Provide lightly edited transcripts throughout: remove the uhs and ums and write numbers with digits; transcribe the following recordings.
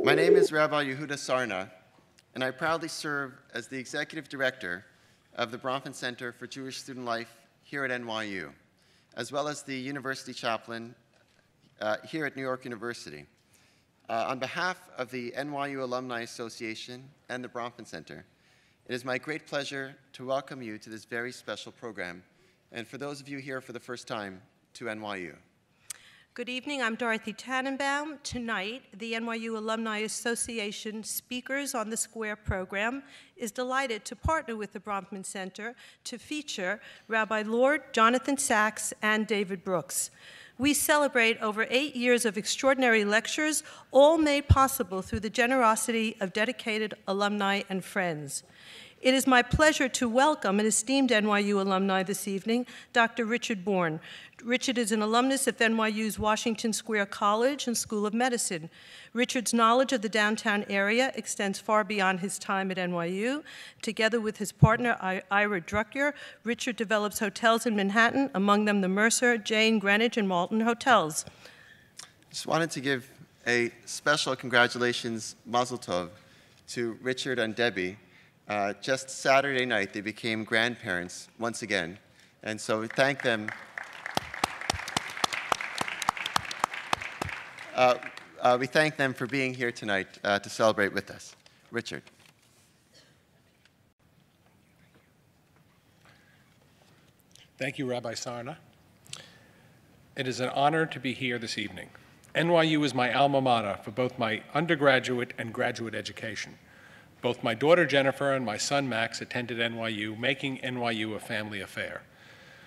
My name is Rabbi Yehuda Sarna, and I proudly serve as the Executive Director of the Bronfman Center for Jewish Student Life here at NYU, as well as the University Chaplain here at New York University. On behalf of the NYU Alumni Association and the Bronfman Center, it is my great pleasure to welcome you to this very special program, and for those of you here for the first time, to NYU. Good evening, I'm Dorothy Tannenbaum. Tonight, the NYU Alumni Association Speakers on the Square program is delighted to partner with the Bronfman Center to feature Rabbi Lord Jonathan Sacks and David Brooks. We celebrate over 8 years of extraordinary lectures, all made possible through the generosity of dedicated alumni and friends. It is my pleasure to welcome an esteemed NYU alumni this evening, Dr. Richard Bourne. Richard is an alumnus of NYU's Washington Square College and School of Medicine. Richard's knowledge of the downtown area extends far beyond his time at NYU. Together with his partner, Ira Drucker, Richard develops hotels in Manhattan, among them the Mercer, Jane, Greenwich, and Malton hotels. Just wanted to give a special congratulations, Mazel Tov, to Richard and Debbie. Just Saturday night, they became grandparents once again, and so we thank them. We thank them for being here tonight to celebrate with us. Richard. Thank you, Rabbi Sarna. It is an honor to be here this evening. NYU is my alma mater for both my undergraduate and graduate education. Both my daughter Jennifer and my son Max attended NYU, making NYU a family affair.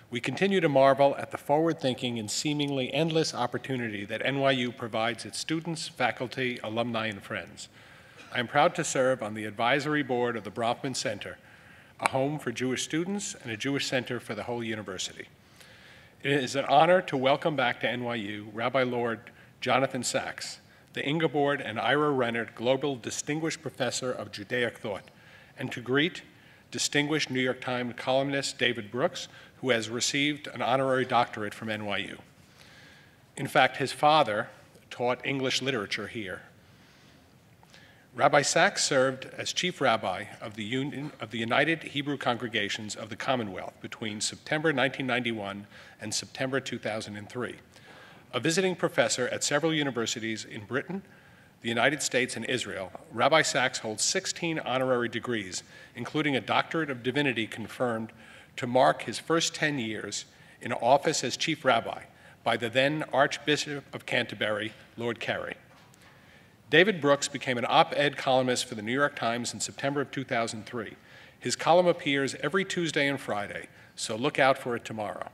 We continue to marvel at the forward-thinking and seemingly endless opportunity that NYU provides its students, faculty, alumni, and friends. I am proud to serve on the advisory board of the Bronfman Center, a home for Jewish students and a Jewish center for the whole university. It is an honor to welcome back to NYU Rabbi Lord Jonathan Sacks, the Ingeborg and Ira Rennert Global Distinguished Professor of Judaic Thought, and to greet distinguished New York Times columnist David Brooks, who has received an honorary doctorate from NYU. In fact, his father taught English literature here. Rabbi Sacks served as chief rabbi of the United Hebrew Congregations of the Commonwealth between September 1991 and September 2003. A visiting professor at several universities in Britain, the United States, and Israel, Rabbi Sacks holds 16 honorary degrees, including a doctorate of divinity confirmed to mark his first 10 years in office as chief rabbi by the then Archbishop of Canterbury, Lord Carey. David Brooks became an op-ed columnist for the New York Times in September of 2003. His column appears every Tuesday and Friday, so look out for it tomorrow.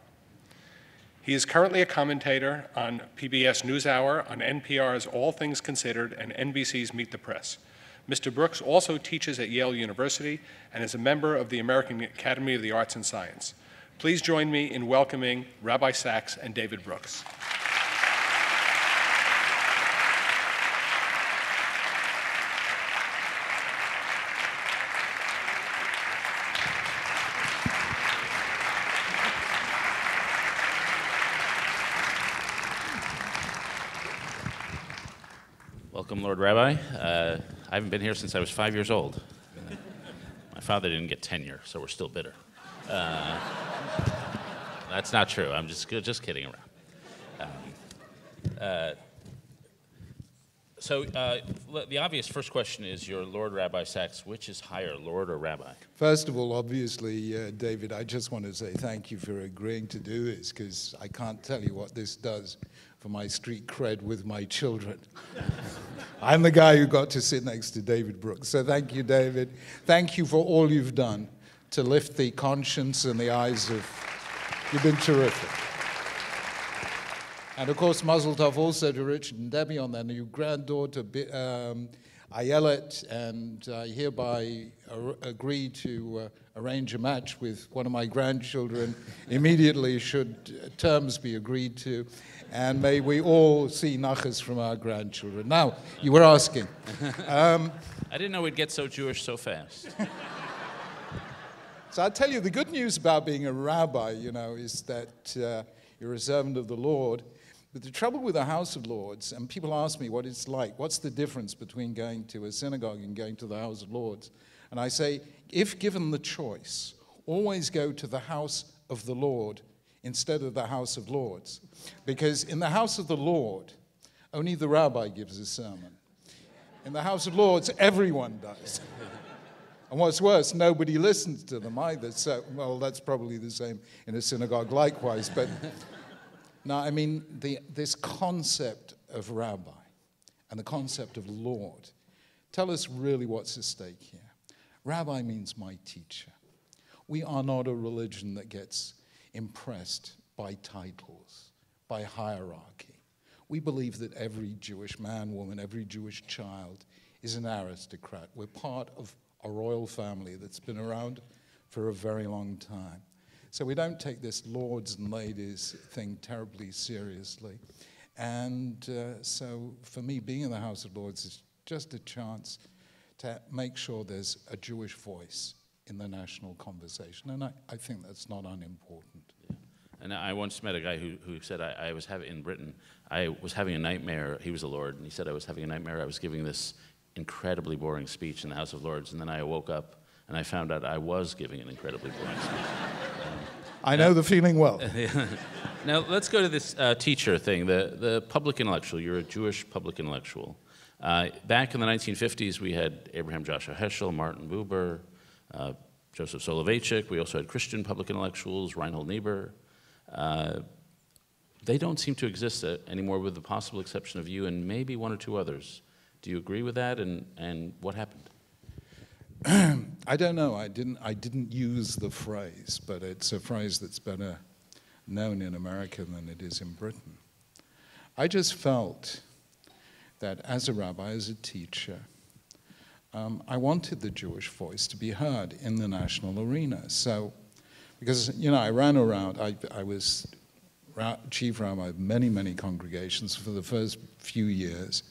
He is currently a commentator on PBS NewsHour, on NPR's All Things Considered, and NBC's Meet the Press. Mr. Brooks also teaches at Yale University and is a member of the American Academy of the Arts and Science. Please join me in welcoming Rabbi Sacks and David Brooks. Welcome, Lord Rabbi. I haven't been here since I was 5 years old. My father didn't get tenure, so we're still bitter. That's not true. I'm just kidding around. So the obvious first question is, your Lord Rabbi Sacks, which is higher, Lord or Rabbi? First of all, obviously, David, I just want to say thank you for agreeing to do this, because I can't tell you what this does for my street cred with my children. I'm the guy who got to sit next to David Brooks. So thank you, David. Thank you for all you've done to lift the conscience and the eyes of... You've been terrific. And of course, Mazel Tov also to Richard and Debbie on their new granddaughter, Ayelet, and I hereby agree to arrange a match with one of my grandchildren immediately should terms be agreed to. And may we all see nachas from our grandchildren. Now, you were asking. I didn't know we'd get so Jewish so fast. So I'll tell you, the good news about being a rabbi, is that you're a servant of the Lord. But the trouble with the House of Lords, and people ask me what it's like, what's the difference between going to a synagogue and going to the House of Lords? And I say, if given the choice, always go to the house of the Lord instead of the House of Lords. Because in the house of the Lord, only the rabbi gives a sermon. In the House of Lords, everyone does. And what's worse, nobody listens to them either. So, well, that's probably the same in a synagogue likewise. But no, I mean, this concept of rabbi and the concept of Lord tell us really what's at stake here. Rabbi means my teacher. We are not a religion that gets impressed by titles, by hierarchy. We believe that every Jewish man, woman, every Jewish child is an aristocrat. We're part of a royal family that's been around for a very long time. So we don't take this lords and ladies thing terribly seriously. And so for me, being in the House of Lords is just a chance to make sure there's a Jewish voice in the national conversation. And I think that's not unimportant. Yeah. And I once met a guy who said I was having, in Britain, I was having a nightmare. He was a Lord, and he said I was having a nightmare. I was giving this incredibly boring speech in the House of Lords, and then I woke up and I found out I was giving an incredibly boring speech. I know the feeling well. Now, let's go to this teacher thing, the public intellectual. You're a Jewish public intellectual. Back in the 1950s, we had Abraham Joshua Heschel, Martin Buber, Joseph Soloveitchik. We also had Christian public intellectuals, Reinhold Niebuhr. They don't seem to exist anymore, with the possible exception of you and maybe one or two others. Do you agree with that, and what happened? I don't know. I didn't use the phrase, but it's a phrase that's better known in America than it is in Britain. I just felt that as a rabbi, as a teacher, I wanted the Jewish voice to be heard in the national arena. So, because, I ran around, I was chief rabbi of many, many congregations for the first few years.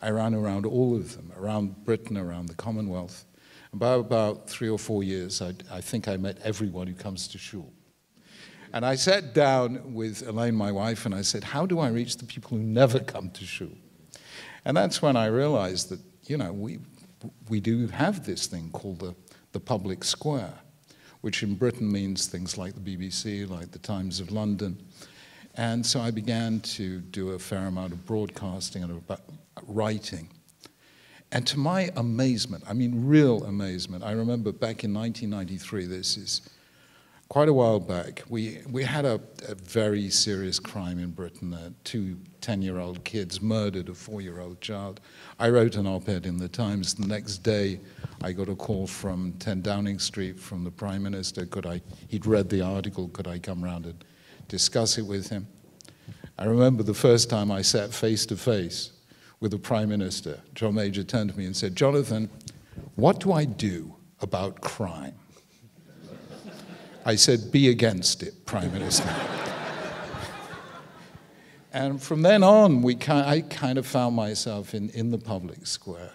I ran around all of them, around Britain, around the Commonwealth. About 3 or 4 years, I think I met everyone who comes to shul. And I sat down with Elaine, my wife, and I said, how do I reach the people who never come to shul? And that's when I realized that, we do have this thing called the public square, which in Britain means things like the BBC, like the Times of London. And so I began to do a fair amount of broadcasting and writing. And to my amazement, I mean real amazement, I remember back in 1993, this is quite a while back, we had a very serious crime in Britain. 2 10-year-old kids murdered a 4-year-old child. I wrote an op-ed in the Times. The next day, I got a call from 10 Downing Street from the Prime Minister. He'd read the article, could I come round and discuss it with him? I remember the first time I sat face to face with the Prime Minister. John Major turned to me and said, Jonathan, what do I do about crime? I said, be against it, Prime Minister. And from then on, I kind of found myself in the public square.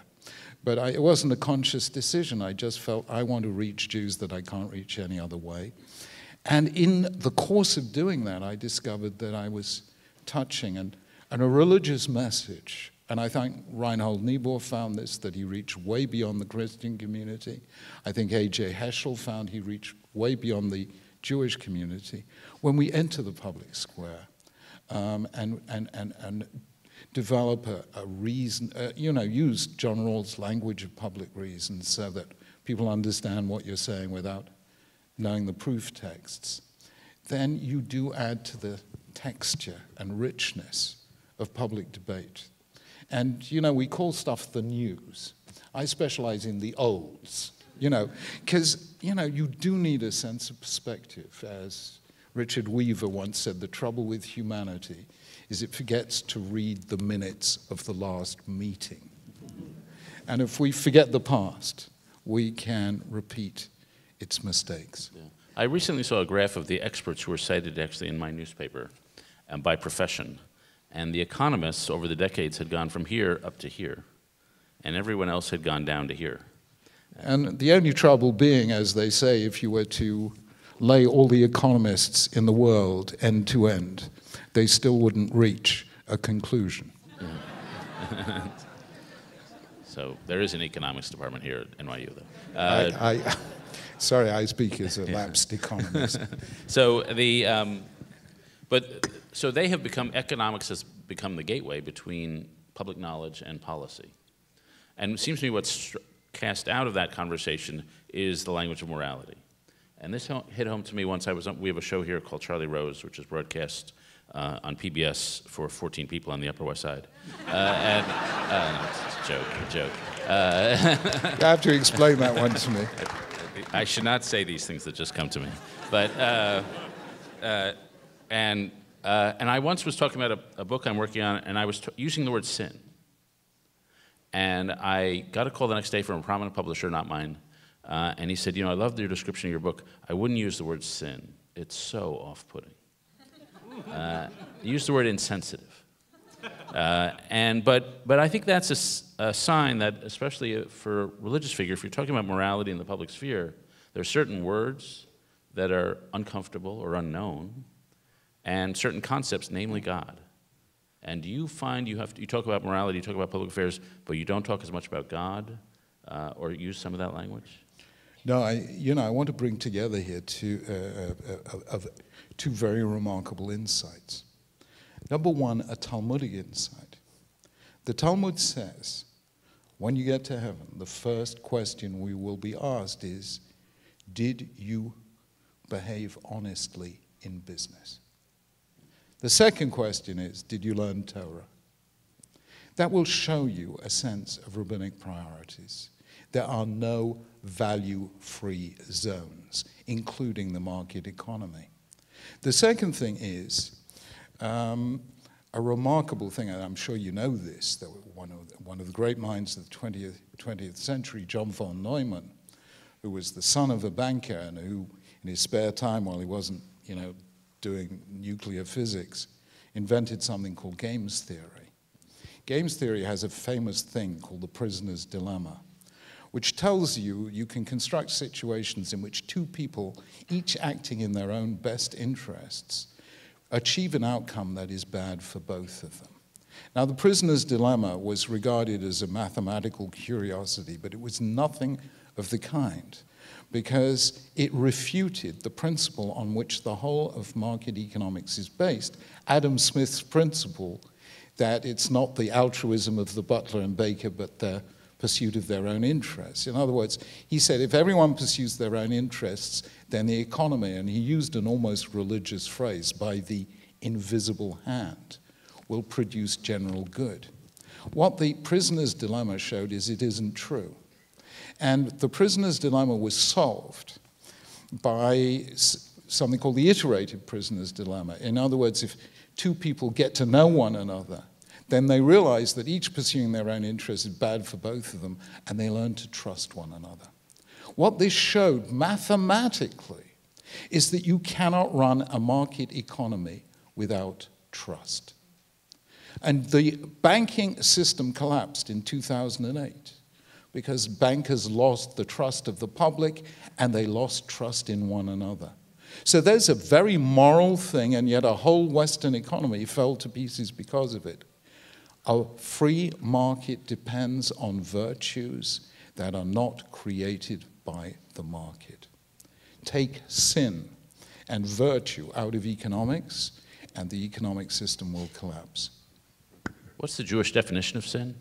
But it wasn't a conscious decision. I just felt I want to reach Jews that I can't reach any other way. And in the course of doing that, I discovered that I was touching and a religious message. And I think Reinhold Niebuhr found this, that he reached way beyond the Christian community. I think A.J. Heschel found he reached way beyond the Jewish community. When we enter the public square and develop a reason, use John Rawls' language of public reason so that people understand what you're saying without knowing the proof texts, then you do add to the texture and richness of public debate. And, we call stuff the news. I specialize in the olds, because, you do need a sense of perspective. As Richard Weaver once said, the trouble with humanity is it forgets to read the minutes of the last meeting. And if we forget the past, we can repeat its mistakes. Yeah. I recently saw a graph of the experts who were cited actually in my newspaper by profession. And the economists over the decades had gone from here up to here. And everyone else had gone down to here. And the only trouble being, as they say, if you were to lay all the economists in the world end to end, they still wouldn't reach a conclusion. So there is an economics department here at NYU, though. Sorry, I speak as a lapsed economist. So so they have become, economics has become the gateway between public knowledge and policy. And it seems to me what's cast out of that conversation is the language of morality. And this hit home to me once I was on, we have a show here called Charlie Rose, which is broadcast on PBS for 14 people on the Upper West Side. No, it's a joke. You have to explain that one to me. I should not say these things that just come to me. But, and I once was talking about a book I'm working on, and I was using the word sin. And I got a call the next day from a prominent publisher, not mine, and he said, I loved your description of your book. I wouldn't use the word sin. It's so off-putting. Use the word insensitive. But I think that's a sign that, especially for a religious figure, if you're talking about morality in the public sphere, there are certain words that are uncomfortable or unknown, and certain concepts, namely God. And do you find you talk about morality, you talk about public affairs, but you don't talk as much about God, or use some of that language? No, I want to bring together here two very remarkable insights. Number one, a Talmudic insight. The Talmud says, when you get to heaven, the first question we will be asked is, did you behave honestly in business? The second question is, did you learn Torah? That will show you a sense of rabbinic priorities. There are no value-free zones, including the market economy. The second thing is a remarkable thing, and I'm sure you know this, that one of the great minds of the 20th century, John von Neumann, who was the son of a banker and who, in his spare time, while he wasn't, doing nuclear physics, invented something called games theory. Games theory has a famous thing called the prisoner's dilemma, which tells you can construct situations in which two people, each acting in their own best interests, achieve an outcome that is bad for both of them. Now, the prisoner's dilemma was regarded as a mathematical curiosity, but it was nothing of the kind, because it refuted the principle on which the whole of market economics is based, Adam Smith's principle that it's not the altruism of the butler and baker, but the pursuit of their own interests. In other words, he said if everyone pursues their own interests, then the economy, and he used an almost religious phrase, by the invisible hand, will produce general good. What the prisoner's dilemma showed is it isn't true. And the prisoner's dilemma was solved by something called the iterated prisoner's dilemma. In other words, if two people get to know one another, then they realize that each pursuing their own interests is bad for both of them, and they learn to trust one another. What this showed mathematically is that you cannot run a market economy without trust. And the banking system collapsed in 2008. Because bankers lost the trust of the public and they lost trust in one another. So there's a very moral thing, and yet a whole Western economy fell to pieces because of it. A free market depends on virtues that are not created by the market. Take sin and virtue out of economics, and the economic system will collapse. What's the Jewish definition of sin?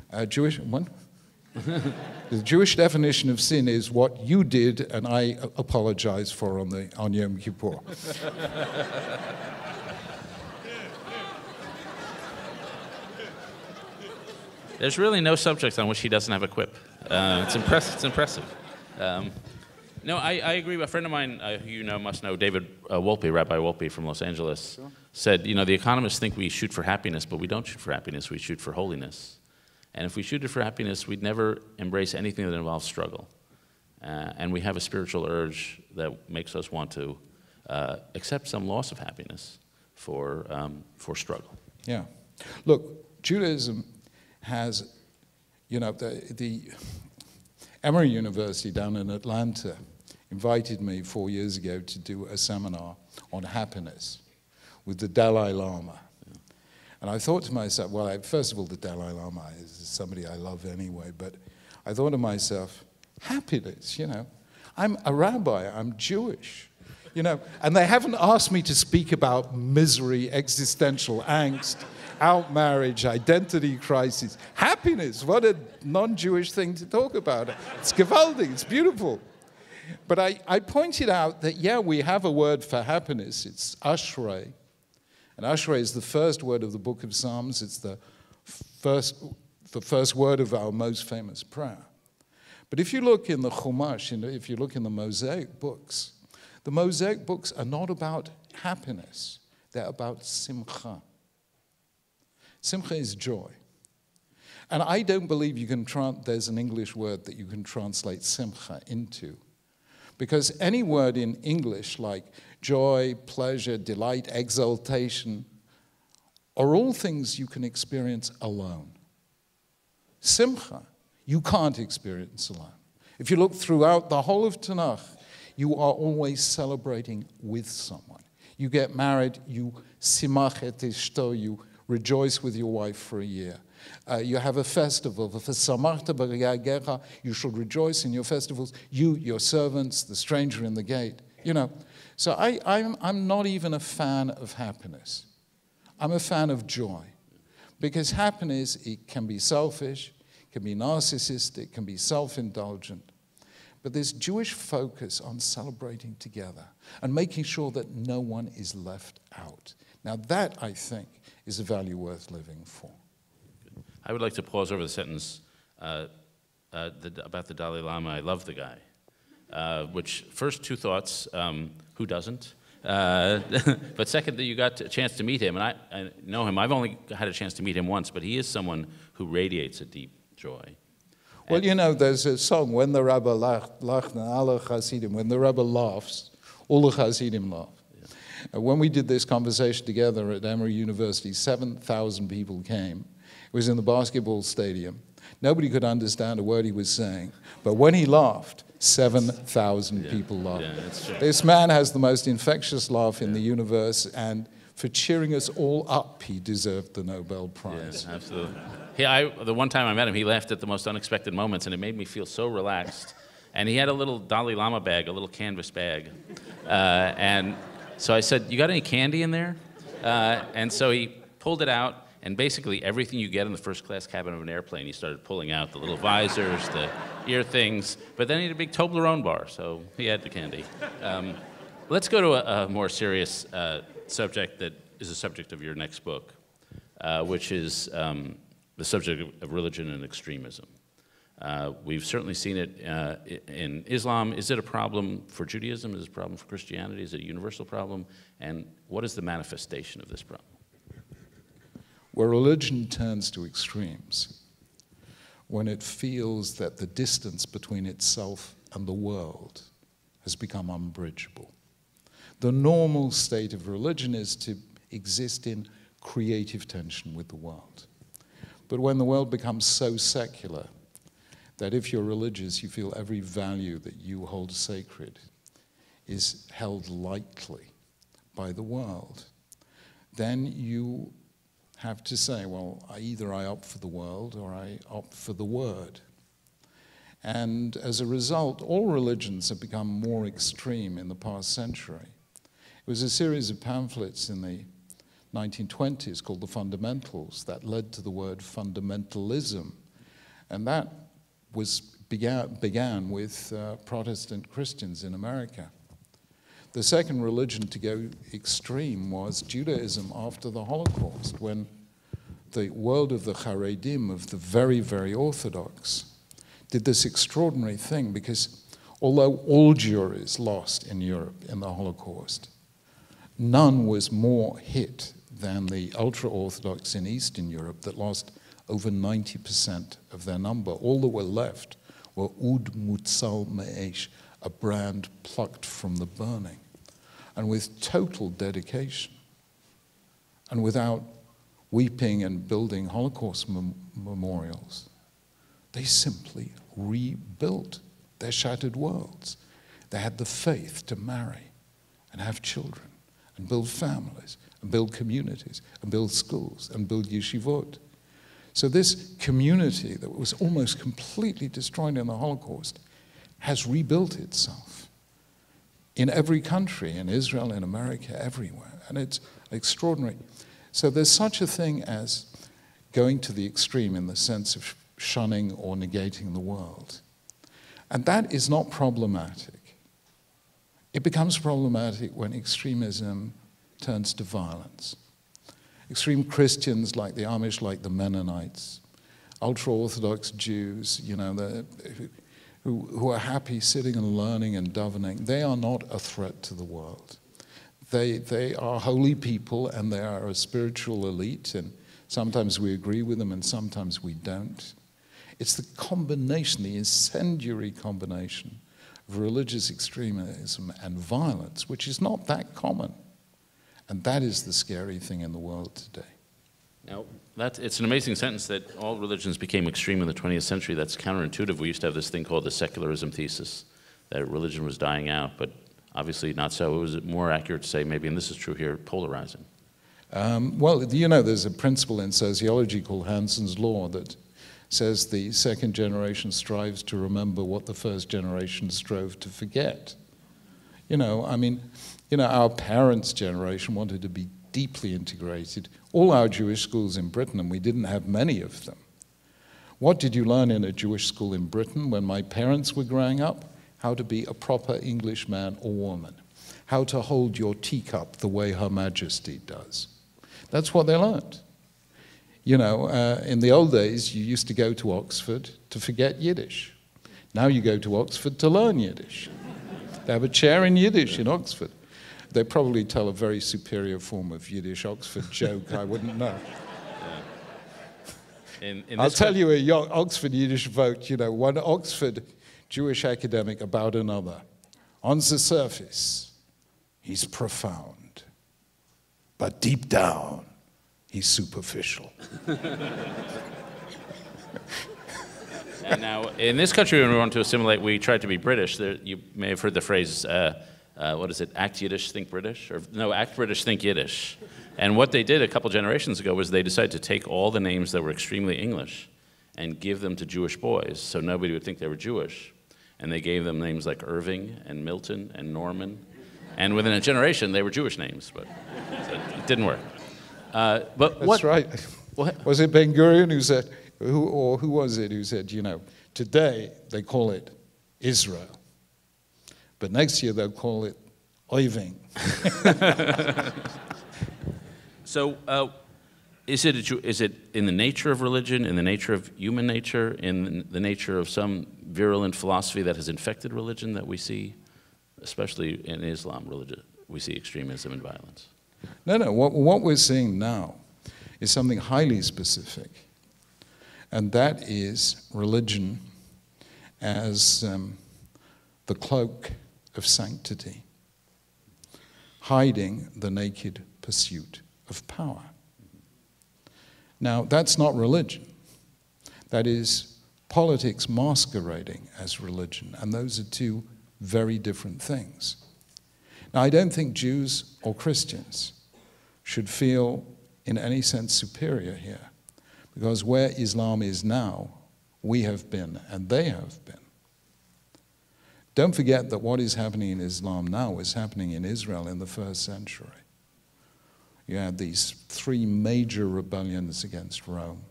What? The Jewish definition of sin is what you did and I apologize for on Yom Kippur. There's really no subject on which he doesn't have a quip. It's impressive. No, I agree. A friend of mine who you know must know, David Wolpe, Rabbi Wolpe from Los Angeles, said, the economists think we shoot for happiness, but we don't shoot for happiness, we shoot for holiness. And if we shoot it for happiness, we'd never embrace anything that involves struggle. And we have a spiritual urge that makes us want to accept some loss of happiness for struggle. Yeah. Look, Judaism has, the Emory University down in Atlanta invited me 4 years ago to do a seminar on happiness with the Dalai Lama. And I thought to myself, well, first of all, the Dalai Lama is somebody I love anyway, but I thought to myself, happiness, you know. I'm a rabbi, I'm Jewish, you know, and they haven't asked me to speak about misery, existential angst, out-marriage, identity crisis. Happiness, what a non-Jewish thing to talk about. It's gewaldig, it's beautiful. But I pointed out that, yeah, we have a word for happiness. It's ashrei. And ashrei is the first word of the book of Psalms. It's the first word of our most famous prayer. But if you look in the Chumash, if you look in the Mosaic books are not about happiness. They're about simcha. Simcha is joy. And I don't believe you can there's an English word that you can translate simcha into. Because any word in English like joy, pleasure, delight, exaltation are all things you can experience alone. Simcha, you can't experience alone. If you look throughout the whole of Tanakh, you are always celebrating with someone. You get married, you simach et ishto, you rejoice with your wife for a year. You have a festival. You should rejoice in your festivals. You, your servants, the stranger in the gate. You know, so I'm not even a fan of happiness. I'm a fan of joy, because happiness, it can be selfish, can be narcissistic, can be self-indulgent. But this Jewish focus on celebrating together and making sure that no one is left out. Now that, I think, is a value worth living for. I would like to pause over the sentence about the Dalai Lama. I love the guy. Which, first two thoughts, who doesn't? But second, that you got a chance to meet him, and I know him. I've only had a chance to meet him once, but he is someone who radiates a deep joy. Well, you know, there's a song, when the Rabbi lachna alle Hasidim, when the Rabbi laughs, all the Hasidim laugh. Yeah. When we did this conversation together at Emory University, 7,000 people came. It was in the basketball stadium. Nobody could understand a word he was saying, but when he laughed, 7,000 people laughed. Yeah, that's true. This man has the most infectious laugh in the universe, and for cheering us all up, he deserved the Nobel Prize. Yeah, absolutely. The one time I met him, he laughed at the most unexpected moments, and it made me feel so relaxed. And he had a little Dalai Lama bag, a little canvas bag. And so I said, "You got any candy in there?" And so he pulled it out, and basically everything you get in the first class cabin of an airplane, he started pulling out, the little visors, the ear things. But then he had a big Toblerone bar, so he had the candy. Let's go to a more serious subject that is the subject of your next book, which is the subject of religion and extremism. We've certainly seen it in Islam. Is it a problem for Judaism? Is it a problem for Christianity? Is it a universal problem? And what is the manifestation of this problem? Where religion turns to extremes, when it feels that the distance between itself and the world has become unbridgeable. The normal state of religion is to exist in creative tension with the world. But when the world becomes so secular that if you're religious, you feel every value that you hold sacred is held lightly by the world, then you have to say, well, either I opt for the world or I opt for the word. And as a result, all religions have become more extreme in the past century. It was a series of pamphlets in the 1920s called the Fundamentals that led to the word fundamentalism. And that began with Protestant Christians in America. The second religion to go extreme was Judaism after the Holocaust, when the world of the Haredim, of the very, very Orthodox, did this extraordinary thing, because although all Jewry lost in Europe in the Holocaust, none was more hit than the ultra-Orthodox in Eastern Europe that lost over 90% of their number. All that were left were Ud Mutzal Me'esh, a brand plucked from the burning. And with total dedication, and without weeping and building Holocaust memorials, they simply rebuilt their shattered worlds. They had the faith to marry and have children and build families, and build communities, and build schools, and build yeshivot. So this community that was almost completely destroyed in the Holocaust has rebuilt itself in every country, in Israel, in America, everywhere. And it's extraordinary. So there's such a thing as going to the extreme in the sense of shunning or negating the world. And that is not problematic. It becomes problematic when extremism turns to violence. Extreme Christians like the Amish, like the Mennonites, ultra-Orthodox Jews, who are happy sitting and learning and davening, they are not a threat to the world. They are holy people, and they are a spiritual elite, and sometimes we agree with them and sometimes we don't. It's the combination, the incendiary combination of religious extremism and violence, which is not that common. And that is the scary thing in the world today. Now, it's an amazing sentence that all religions became extreme in the 20th century. That's counterintuitive. We used to have this thing called the secularism thesis, that religion was dying out, but obviously not so. It was more accurate to say maybe, and this is true here, polarizing. Well, there's a principle in sociology called Hansen's law that says the second generation strives to remember what the first generation strove to forget. Our parents' generation wanted to be deeply integrated. All our Jewish schools in Britain, and we didn't have many of them. What did you learn in a Jewish school in Britain when my parents were growing up? How to be a proper English man or woman. How to hold your teacup the way Her Majesty does. That's what they learned. In the old days, you used to go to Oxford to forget Yiddish. Now you go to Oxford to learn Yiddish. They have a chair in Yiddish in Oxford. They probably tell a very superior form of Yiddish Oxford joke, I wouldn't know. I'll tell you a Oxford Yiddish vote, one Oxford Jewish academic about another. On the surface, he's profound, but deep down, he's superficial. And now, in this country, when we want to assimilate, we try to be British. You may have heard the phrase, what is it, act Yiddish, think British? Or no, act British, think Yiddish. And what they did a couple generations ago was they decided to take all the names that were extremely English and give them to Jewish boys, so nobody would think they were Jewish. And they gave them names like Irving and Milton and Norman. And within a generation, they were Jewish names, but so it didn't work. That's right. What? Was it Ben Gurion who said, who was it who said, today they call it Israel, but next year they'll call it Irving. So is it in the nature of religion, in the nature of human nature, in the nature of some virulent philosophy that has infected religion that we see, especially in Islam religion, we see extremism and violence? No. What we're seeing now is something highly specific, and that is religion as the cloak of sanctity, hiding the naked pursuit of power. Now, that's not religion. That is politics masquerading as religion, and those are two very different things. Now, I don't think Jews or Christians should feel in any sense superior here, because where Islam is now, we have been and they have been. Don't forget that what is happening in Islam now was happening in Israel in the first century. You had these three major rebellions against Rome,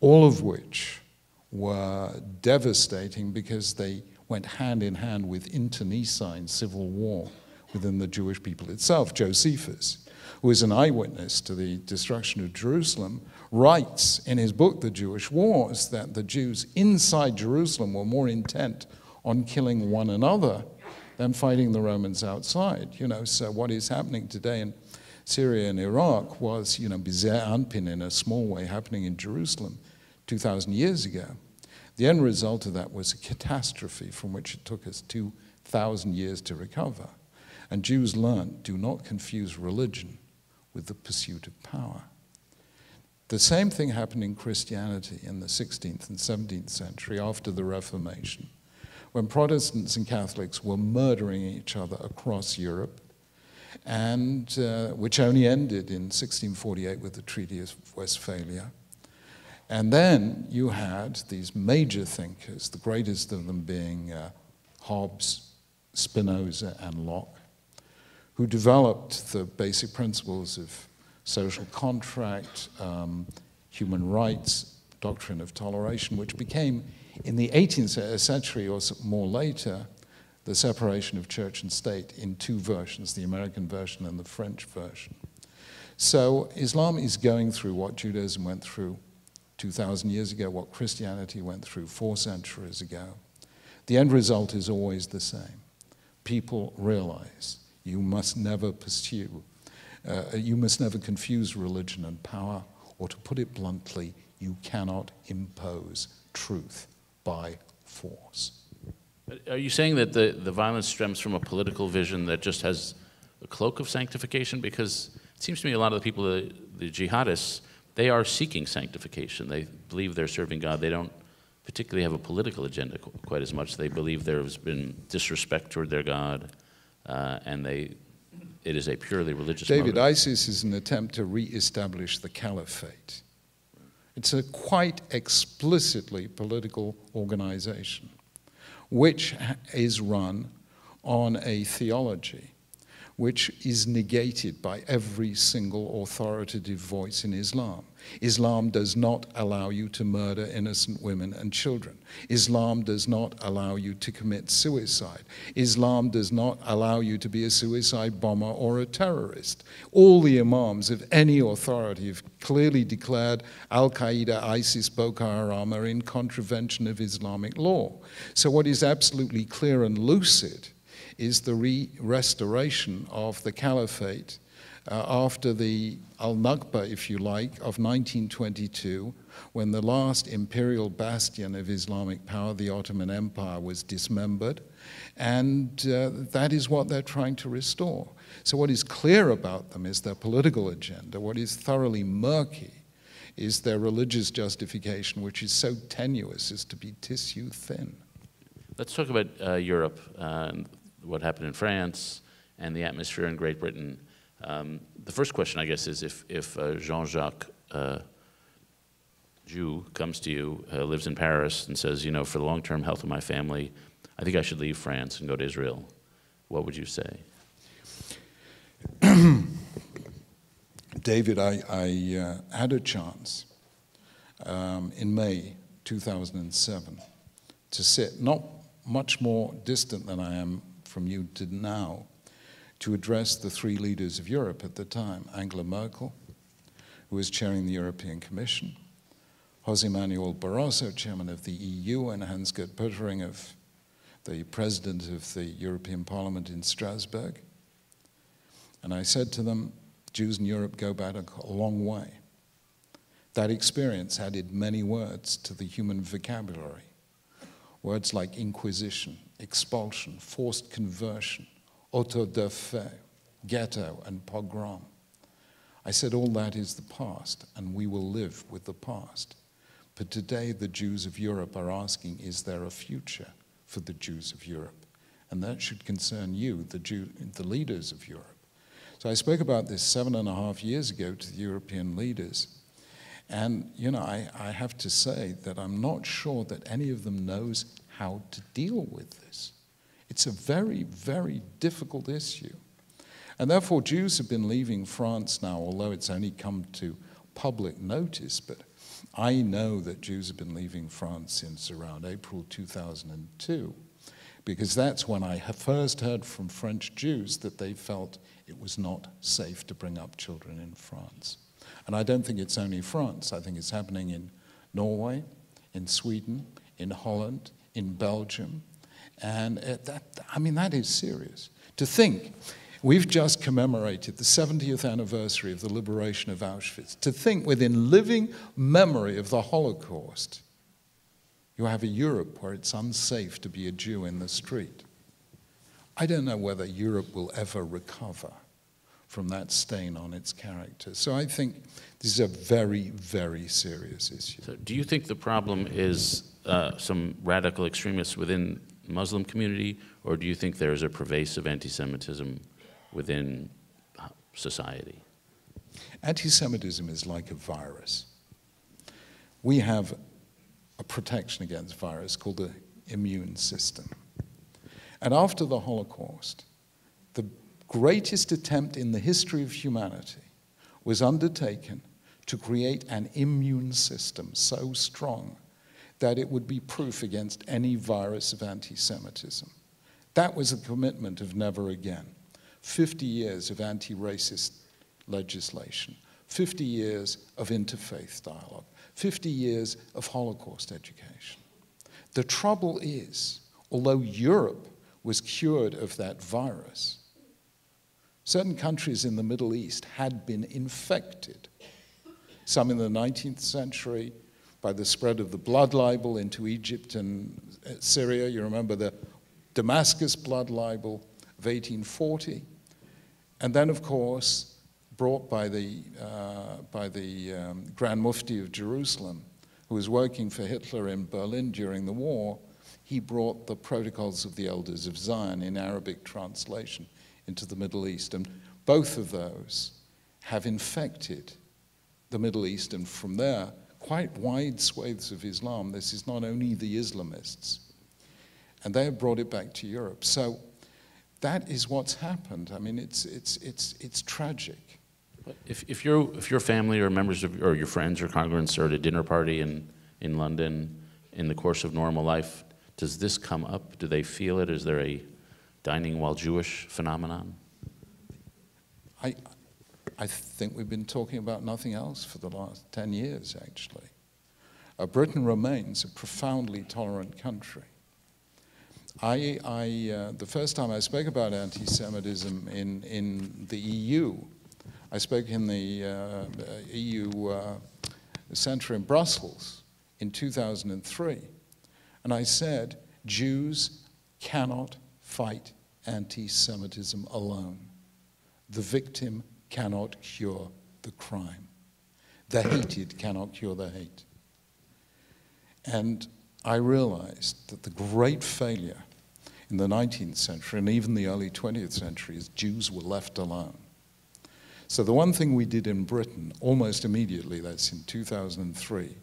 all of which were devastating because they went hand in hand with internecine civil war within the Jewish people itself. Josephus, who is an eyewitness to the destruction of Jerusalem, writes in his book, The Jewish Wars, that the Jews inside Jerusalem were more intent on killing one another than fighting the Romans outside. So what is happening today in Syria and Iraq was, Bizet Anpin in a small way happening in Jerusalem 2,000 years ago. The end result of that was a catastrophe from which it took us 2,000 years to recover. And Jews learned, do not confuse religion with the pursuit of power. The same thing happened in Christianity in the 16th and 17th century after the Reformation, when Protestants and Catholics were murdering each other across Europe. and which only ended in 1648 with the Treaty of Westphalia. And then you had these major thinkers, the greatest of them being Hobbes, Spinoza, and Locke, who developed the basic principles of social contract, human rights, doctrine of toleration, which became, in the 18th century or more later, the separation of church and state in two versions, the American version and the French version. So Islam is going through what Judaism went through 2,000 years ago, what Christianity went through 4 centuries ago. The end result is always the same. People realize you must never pursue, you must never confuse religion and power, or to put it bluntly, you cannot impose truth by force. Are you saying that the violence stems from a political vision that just has a cloak of sanctification? Because it seems to me a lot of the people, the jihadists, they are seeking sanctification. They believe they're serving God. They don't particularly have a political agenda quite as much. They believe there has been disrespect toward their God, and it is a purely religious David, motive. ISIS is an attempt to re-establish the caliphate. It's a quite explicitly political organization, which is run on a theology which is negated by every single authoritative voice in Islam. Islam does not allow you to murder innocent women and children. Islam does not allow you to commit suicide. Islam does not allow you to be a suicide bomber or a terrorist. All the imams of any authority have clearly declared Al-Qaeda, ISIS, Boko Haram are in contravention of Islamic law. So what is absolutely clear and lucid is the restoration of the caliphate after the Al-Nakba, if you like, of 1922, when the last imperial bastion of Islamic power, the Ottoman Empire, was dismembered, and that is what they're trying to restore. So what is clear about them is their political agenda. What is thoroughly murky is their religious justification, which is so tenuous as to be tissue thin. Let's talk about Europe, what happened in France, and the atmosphere in Great Britain. The first question, I guess, is if Jean-Jacques Jew comes to you, lives in Paris, and says, you know, for the long-term health of my family, I think I should leave France and go to Israel, what would you say? David, I had a chance in May 2007 to sit, not much more distant than I am from you to now, to address the 3 leaders of Europe at the time, Angela Merkel, who was chairing the European Commission, José Manuel Barroso, chairman of the EU, and Hans-Gert Pöttering, the president of the European Parliament in Strasbourg. And I said to them, Jews in Europe go back a long way. That experience added many words to the human vocabulary. Words like inquisition, expulsion, forced conversion, auto-da-fé, ghetto, and pogrom. I said all that is the past, and we will live with the past. But today the Jews of Europe are asking, is there a future for the Jews of Europe? And that should concern you, the leaders of Europe. So I spoke about this 7.5 years ago to the European leaders. And, you know, I have to say that I'm not sure that any of them knows how to deal with this. It's a very, very difficult issue. And therefore, Jews have been leaving France now, although it's only come to public notice. But I know that Jews have been leaving France since around April 2002, because that's when I first heard from French Jews that they felt it was not safe to bring up children in France. And I don't think it's only France. I think it's happening in Norway, in Sweden, in Holland, in Belgium. And that is serious. To think, we've just commemorated the 70th anniversary of the liberation of Auschwitz. To think within living memory of the Holocaust, you have a Europe where it's unsafe to be a Jew in the street. I don't know whether Europe will ever recover from that stain on its character. So I think this is a very, very serious issue. So do you think the problem is some radical extremists within the Muslim community, or do you think there is a pervasive anti-Semitism within society? Anti-Semitism is like a virus. We have a protection against virus called the immune system. And after the Holocaust, the greatest attempt in the history of humanity was undertaken to create an immune system so strong that it would be proof against any virus of anti-Semitism. That was a commitment of never again. 50 years of anti-racist legislation, 50 years of interfaith dialogue, 50 years of Holocaust education. The trouble is, although Europe was cured of that virus, certain countries in the Middle East had been infected, some in the 19th century by the spread of the blood libel into Egypt and Syria. You remember the Damascus blood libel of 1840. And then, of course, brought by the Grand Mufti of Jerusalem, who was working for Hitler in Berlin during the war, he brought the Protocols of the Elders of Zion in Arabic translation into the Middle East. And both of those have infected the Middle East, and from there, quite wide swathes of Islam. This is not only the Islamists. And they have brought it back to Europe. So that is what's happened. I mean, it's tragic. If your family or members of, or your friends or congregants are at a dinner party in London in the course of normal life, does this come up? Do they feel it? Is there a dining while Jewish phenomenon? I think we've been talking about nothing else for the last 10 years, actually. Britain remains a profoundly tolerant country. The first time I spoke about anti-Semitism in the EU, I spoke in the EU Centre in Brussels in 2003, and I said, Jews cannot fight anti-Semitism alone. The victim cannot cure the crime. The hated cannot cure the hate. And I realized that the great failure in the 19th century and even the early 20th century is Jews were left alone. So the one thing we did in Britain almost immediately, that's in 2003,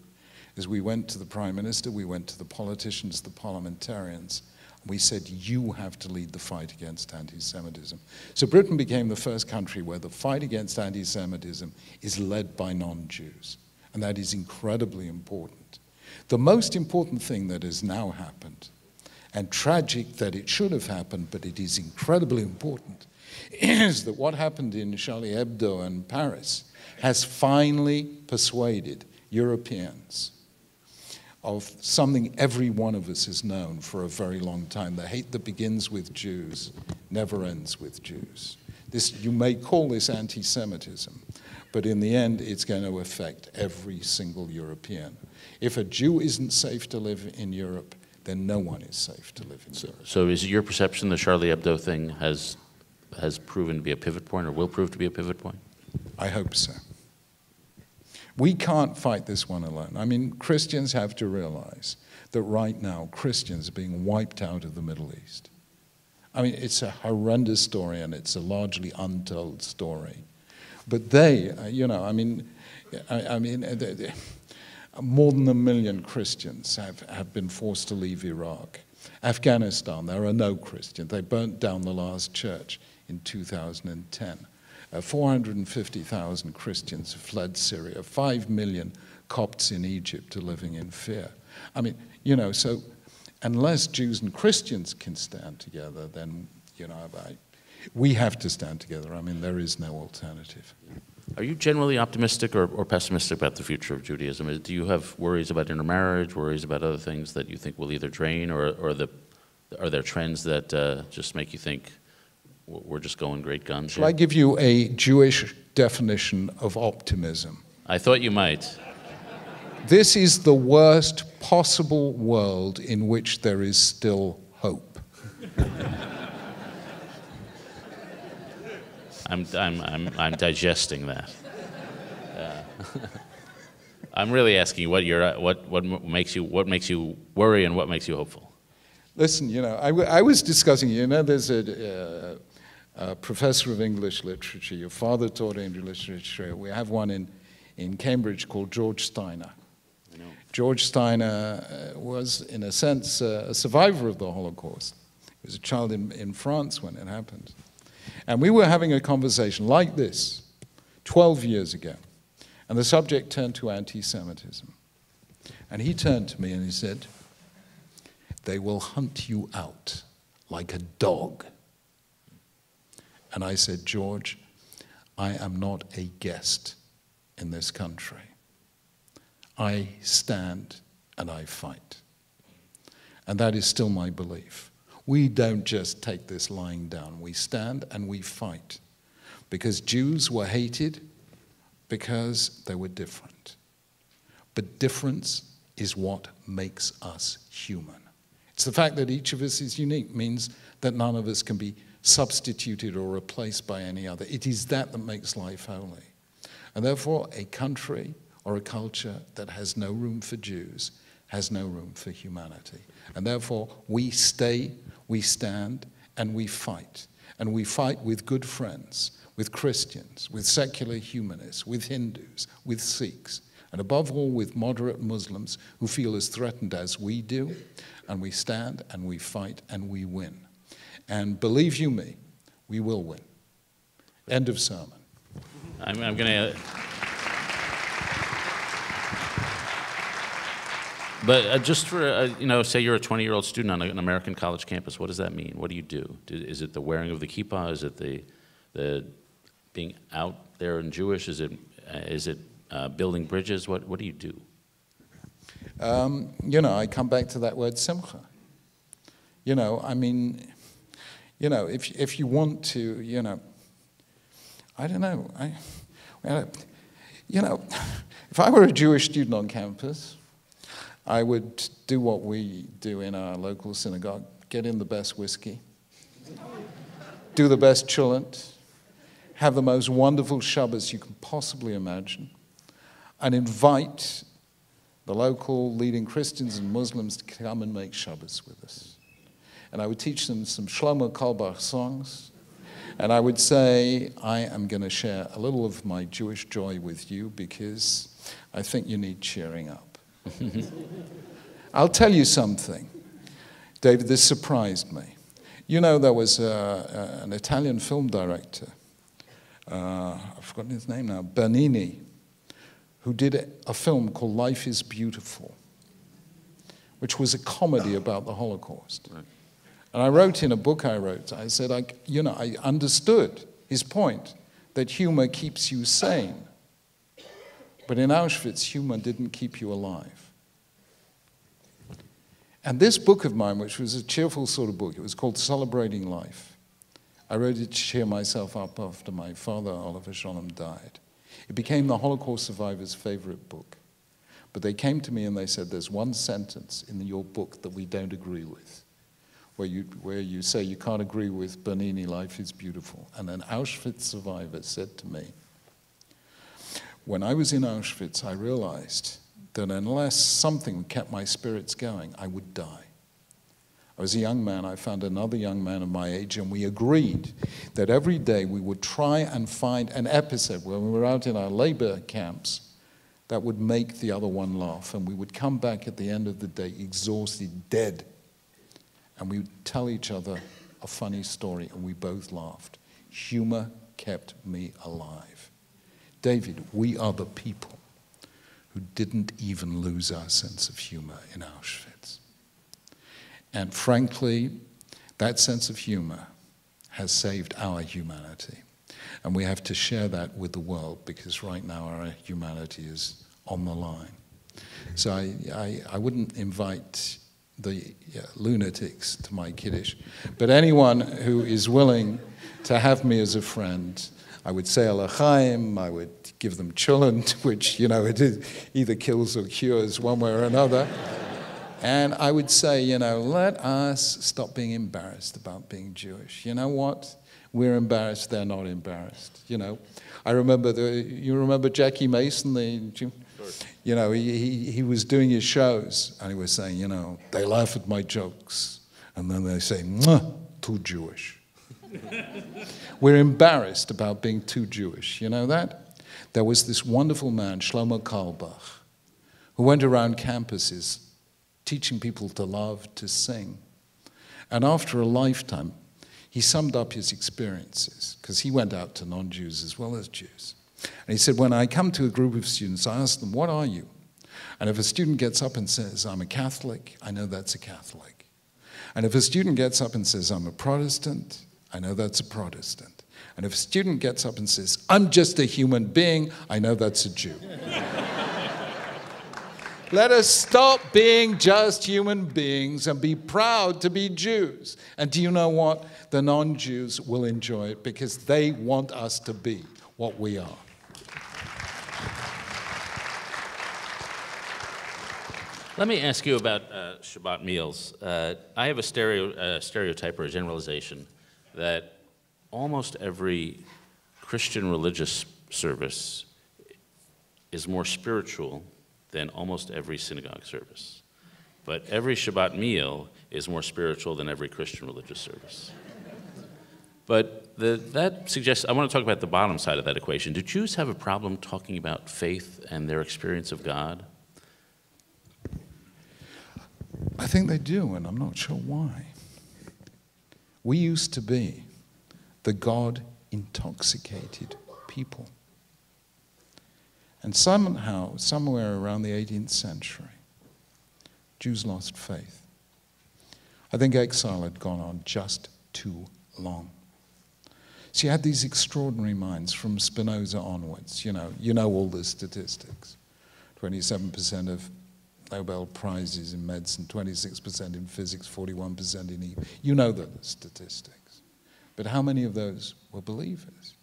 is we went to the Prime Minister, we went to the politicians, the parliamentarians, we said, you have to lead the fight against anti-Semitism. So Britain became the first country where the fight against anti-Semitism is led by non-Jews. And that is incredibly important. The most important thing that has now happened, and tragic that it should have happened, but it is incredibly important, is that what happened in Charlie Hebdo and Paris has finally persuaded Europeans of something every one of us has known for a very long time. The hate that begins with Jews never ends with Jews. You may call this anti-Semitism, but in the end, it's going to affect every single European. If a Jew isn't safe to live in Europe, then no one is safe to live in Europe. So is it your perception the Charlie Hebdo thing has proven to be a pivot point or will prove to be a pivot point? I hope so. We can't fight this one alone. I mean, Christians have to realize that right now, Christians are being wiped out of the Middle East. I mean, it's a horrendous story, and it's a largely untold story. But they, more than 1 million Christians have been forced to leave Iraq. Afghanistan, there are no Christians. They burnt down the last church in 2010. 450,000 Christians have fled Syria. 5 million Copts in Egypt are living in fear. I mean, so unless Jews and Christians can stand together, then, we have to stand together. I mean, there is no alternative. Are you generally optimistic or pessimistic about the future of Judaism? Do you have worries about intermarriage, worries about other things that you think will either drain, or are there trends that just make you think we're just going great guns here? Shall I give you a Jewish definition of optimism? I thought you might. This is the worst possible world in which there is still hope. I'm digesting that. I'm really asking you what makes you worry and what makes you hopeful. Listen, I was discussing. There's professor of English literature. Your father taught English literature. We have one in Cambridge called George Steiner. George Steiner was, in a sense, a survivor of the Holocaust. He was a child in France when it happened. And we were having a conversation like this 12 years ago. And the subject turned to anti-Semitism. And he turned to me and he said, "They will hunt you out like a dog." And I said, "George, I am not a guest in this country. I stand and I fight." And that is still my belief. We don't just take this lying down. We stand and we fight. Because Jews were hated because they were different. But difference is what makes us human. It's the fact that each of us is unique means that none of us can be substituted or replaced by any other. It is that that makes life holy. And therefore, a country or a culture that has no room for Jews has no room for humanity. And therefore, we stay, we stand, and we fight. And we fight with good friends, with Christians, with secular humanists, with Hindus, with Sikhs, and above all with moderate Muslims who feel as threatened as we do. And we stand, and we fight, and we win. And believe you me, we will win. End of sermon. I'm going to... But just for, say you're a 20-year-old student on an American college campus, what does that mean? What do you do? Is it the wearing of the kippah? Is it the being out there and Jewish? Is it building bridges? What do you do? I come back to that word simcha. If you want to, I don't know. If I were a Jewish student on campus, I would do what we do in our local synagogue, get in the best whiskey, do the best cholent, have the most wonderful Shabbos you can possibly imagine, and invite the local leading Christians and Muslims to come and make Shabbos with us. And I would teach them some Shlomo Carlebach songs, and I would say, I am going to share a little of my Jewish joy with you because I think you need cheering up. I'll tell you something, David, this surprised me. There was an Italian film director, I've forgotten his name now, Bernini, who did a film called Life is Beautiful, which was a comedy about the Holocaust. Right. And I wrote in a book I said, I understood his point that humor keeps you sane. But in Auschwitz, humor didn't keep you alive. And this book of mine, which was a cheerful sort of book, it was called Celebrating Life. I wrote it to cheer myself up after my father, Oliver Schoenheim, died. It became the Holocaust survivors' favorite book. But they came to me and they said, there's one sentence in your book that we don't agree with, where you say you can't agree with Bernini, Life is Beautiful. And an Auschwitz survivor said to me, when I was in Auschwitz, I realized that unless something kept my spirits going, I would die. I was a young man. I found another young man of my age, and we agreed that every day we would try and find an episode when we were out in our labor camps that would make the other one laugh. And we would come back at the end of the day exhausted, dead. And we would tell each other a funny story, and we both laughed. Humor kept me alive. David, we are the people who didn't even lose our sense of humor in Auschwitz. And frankly, that sense of humor has saved our humanity. And we have to share that with the world because right now our humanity is on the line. So I wouldn't invite the lunatics to my Kiddush, but anyone who is willing to have me as a friend, I would say Alachaim, I would give them cholent, which, it either kills or cures one way or another. And I would say, let us stop being embarrassed about being Jewish. You know what? We're embarrassed, they're not embarrassed. I remember, you remember Jackie Mason, he was doing his shows, and he was saying, they laugh at my jokes, and then they say, "Mwah, too Jewish." We're embarrassed about being too Jewish. You know that? There was this wonderful man, Shlomo Carlebach, who went around campuses teaching people to love, to sing. And after a lifetime, he summed up his experiences, because he went out to non-Jews as well as Jews. And he said, when I come to a group of students, I ask them, what are you? And if a student gets up and says, I'm a Catholic, I know that's a Catholic. And if a student gets up and says, I'm a Protestant, I know that's a Protestant. And if a student gets up and says, I'm just a human being, I know that's a Jew. Let us stop being just human beings and be proud to be Jews. And do you know what? The non-Jews will enjoy it because they want us to be what we are. Let me ask you about Shabbat meals. I have a stereotype or a generalization that almost every Christian religious service is more spiritual than almost every synagogue service. But every Shabbat meal is more spiritual than every Christian religious service. But that suggests, I want to talk about the bottom side of that equation. Do Jews have a problem talking about faith and their experience of God? I think they do, and I'm not sure why. We used to be the God-intoxicated people. And somehow, somewhere around the 18th century, Jews lost faith. I think exile had gone on just too long. So you had these extraordinary minds from Spinoza onwards. You know all the statistics. 27% of Nobel Prizes in medicine, 26% in physics, 41% in evil. You know the statistics. But how many of those were believers,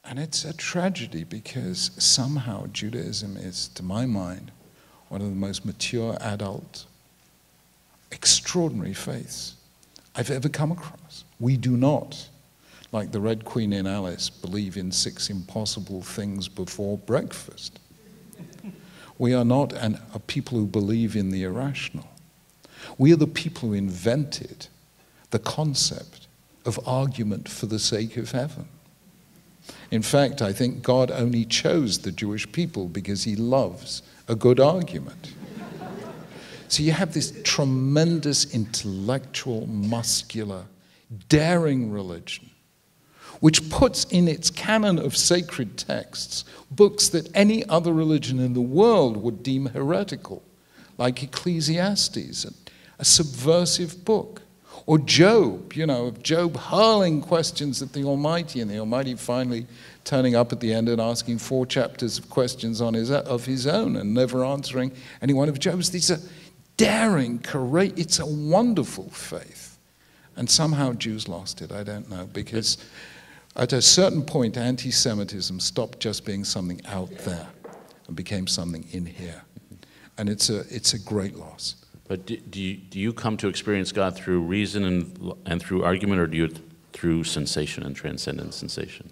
And it's a tragedy because somehow Judaism is, to my mind, one of the most mature, adult, extraordinary faiths I've ever come across. We do not, like the Red Queen in Alice, believe in 6 impossible things before breakfast. We are not a people who believe in the irrational. We are the people who invented the concept of argument for the sake of heaven. In fact, I think God only chose the Jewish people because he loves a good argument. So you have this tremendous intellectual, muscular, daring religion, which puts in its canon of sacred texts books that any other religion in the world would deem heretical, like Ecclesiastes, a subversive book. Or Job, of Job hurling questions at the Almighty, and the Almighty finally turning up at the end and asking 4 chapters of questions of his own and never answering any one of Job's. These are daring, courageous, it's a wonderful faith. And somehow Jews lost it, I don't know, because at a certain point, anti-Semitism stopped just being something out there and became something in here. And it's a great loss. But do you come to experience God through reason and through argument, or do you through sensation and transcendent sensation?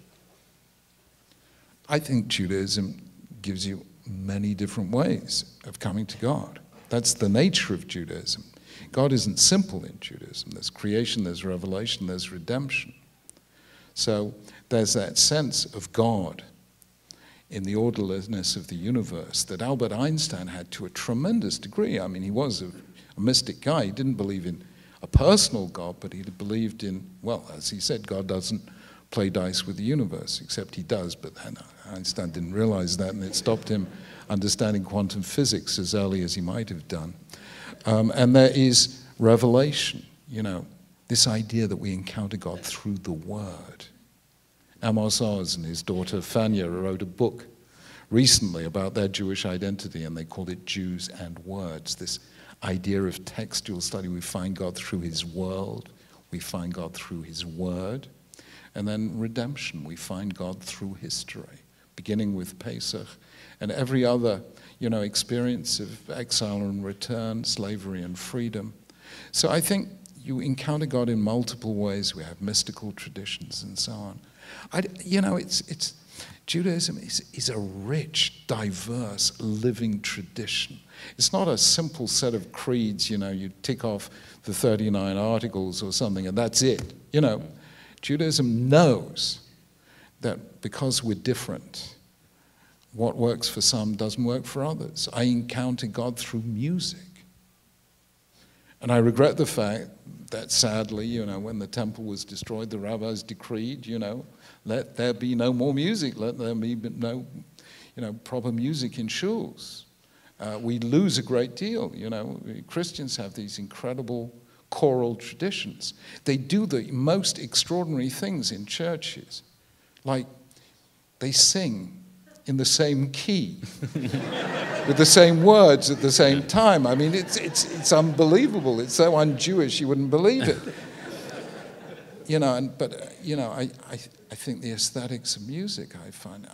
I think Judaism gives you many different ways of coming to God. That's the nature of Judaism. God isn't simple in Judaism. There's creation, there's revelation, there's redemption. So there's that sense of God in the orderliness of the universe that Albert Einstein had to a tremendous degree. I mean, he was a mystic guy. He didn't believe in a personal God, but he believed in, well, as he said, God doesn't play dice with the universe, except he does, but Einstein didn't realize that, and it stopped him understanding quantum physics as early as he might have done. And there is revelation, this idea that we encounter God through the Word. Amos Oz and his daughter Fania wrote a book recently about their Jewish identity, and they called it Jews and Words, this idea of textual study. We find God through his world, we find God through his word, and then redemption, we find God through history, beginning with Pesach, and every other experience of exile and return, slavery and freedom. So I think you encounter God in multiple ways. We have mystical traditions and so on. Judaism is a rich, diverse, living tradition. It's not a simple set of creeds, you tick off the 39 articles or something and that's it. Judaism knows that because we're different, what works for some doesn't work for others. I encounter God through music. And I regret the fact that sadly, when the temple was destroyed, the rabbis decreed, let there be no more music, let there be no, proper music in shuls. We lose a great deal, Christians have these incredible choral traditions. They do the most extraordinary things in churches, like they sing in the same key, with the same words at the same time. I mean, it's unbelievable. It's so un-Jewish you wouldn't believe it. I think the aesthetics of music, I find,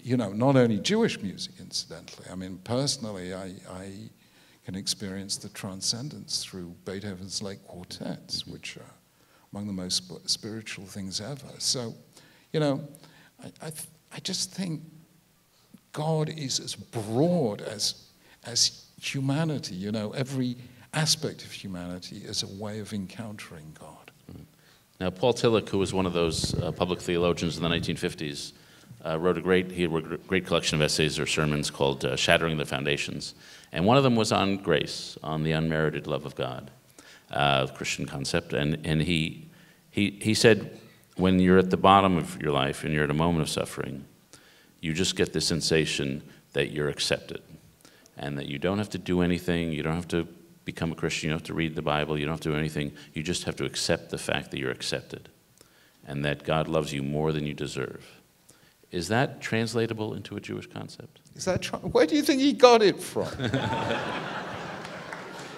not only Jewish music, incidentally. I mean, personally, I can experience the transcendence through Beethoven's Lake Quartets, which are among the most spiritual things ever. So, I just think God is as broad as humanity, every aspect of humanity is a way of encountering God. Now, Paul Tillich, who was one of those public theologians in the 1950s, wrote a great collection of essays or sermons called Shattering the Foundations. And one of them was on grace, on the unmerited love of God, Christian concept. And he said, when you're at the bottom of your life and you're at a moment of suffering, you just get the sensation that you're accepted and that you don't have to do anything, you don't have to become a Christian, you don't have to read the Bible, you don't have to do anything, you just have to accept the fact that you're accepted and that God loves you more than you deserve. Is that translatable into a Jewish concept? Is that where do you think he got it from?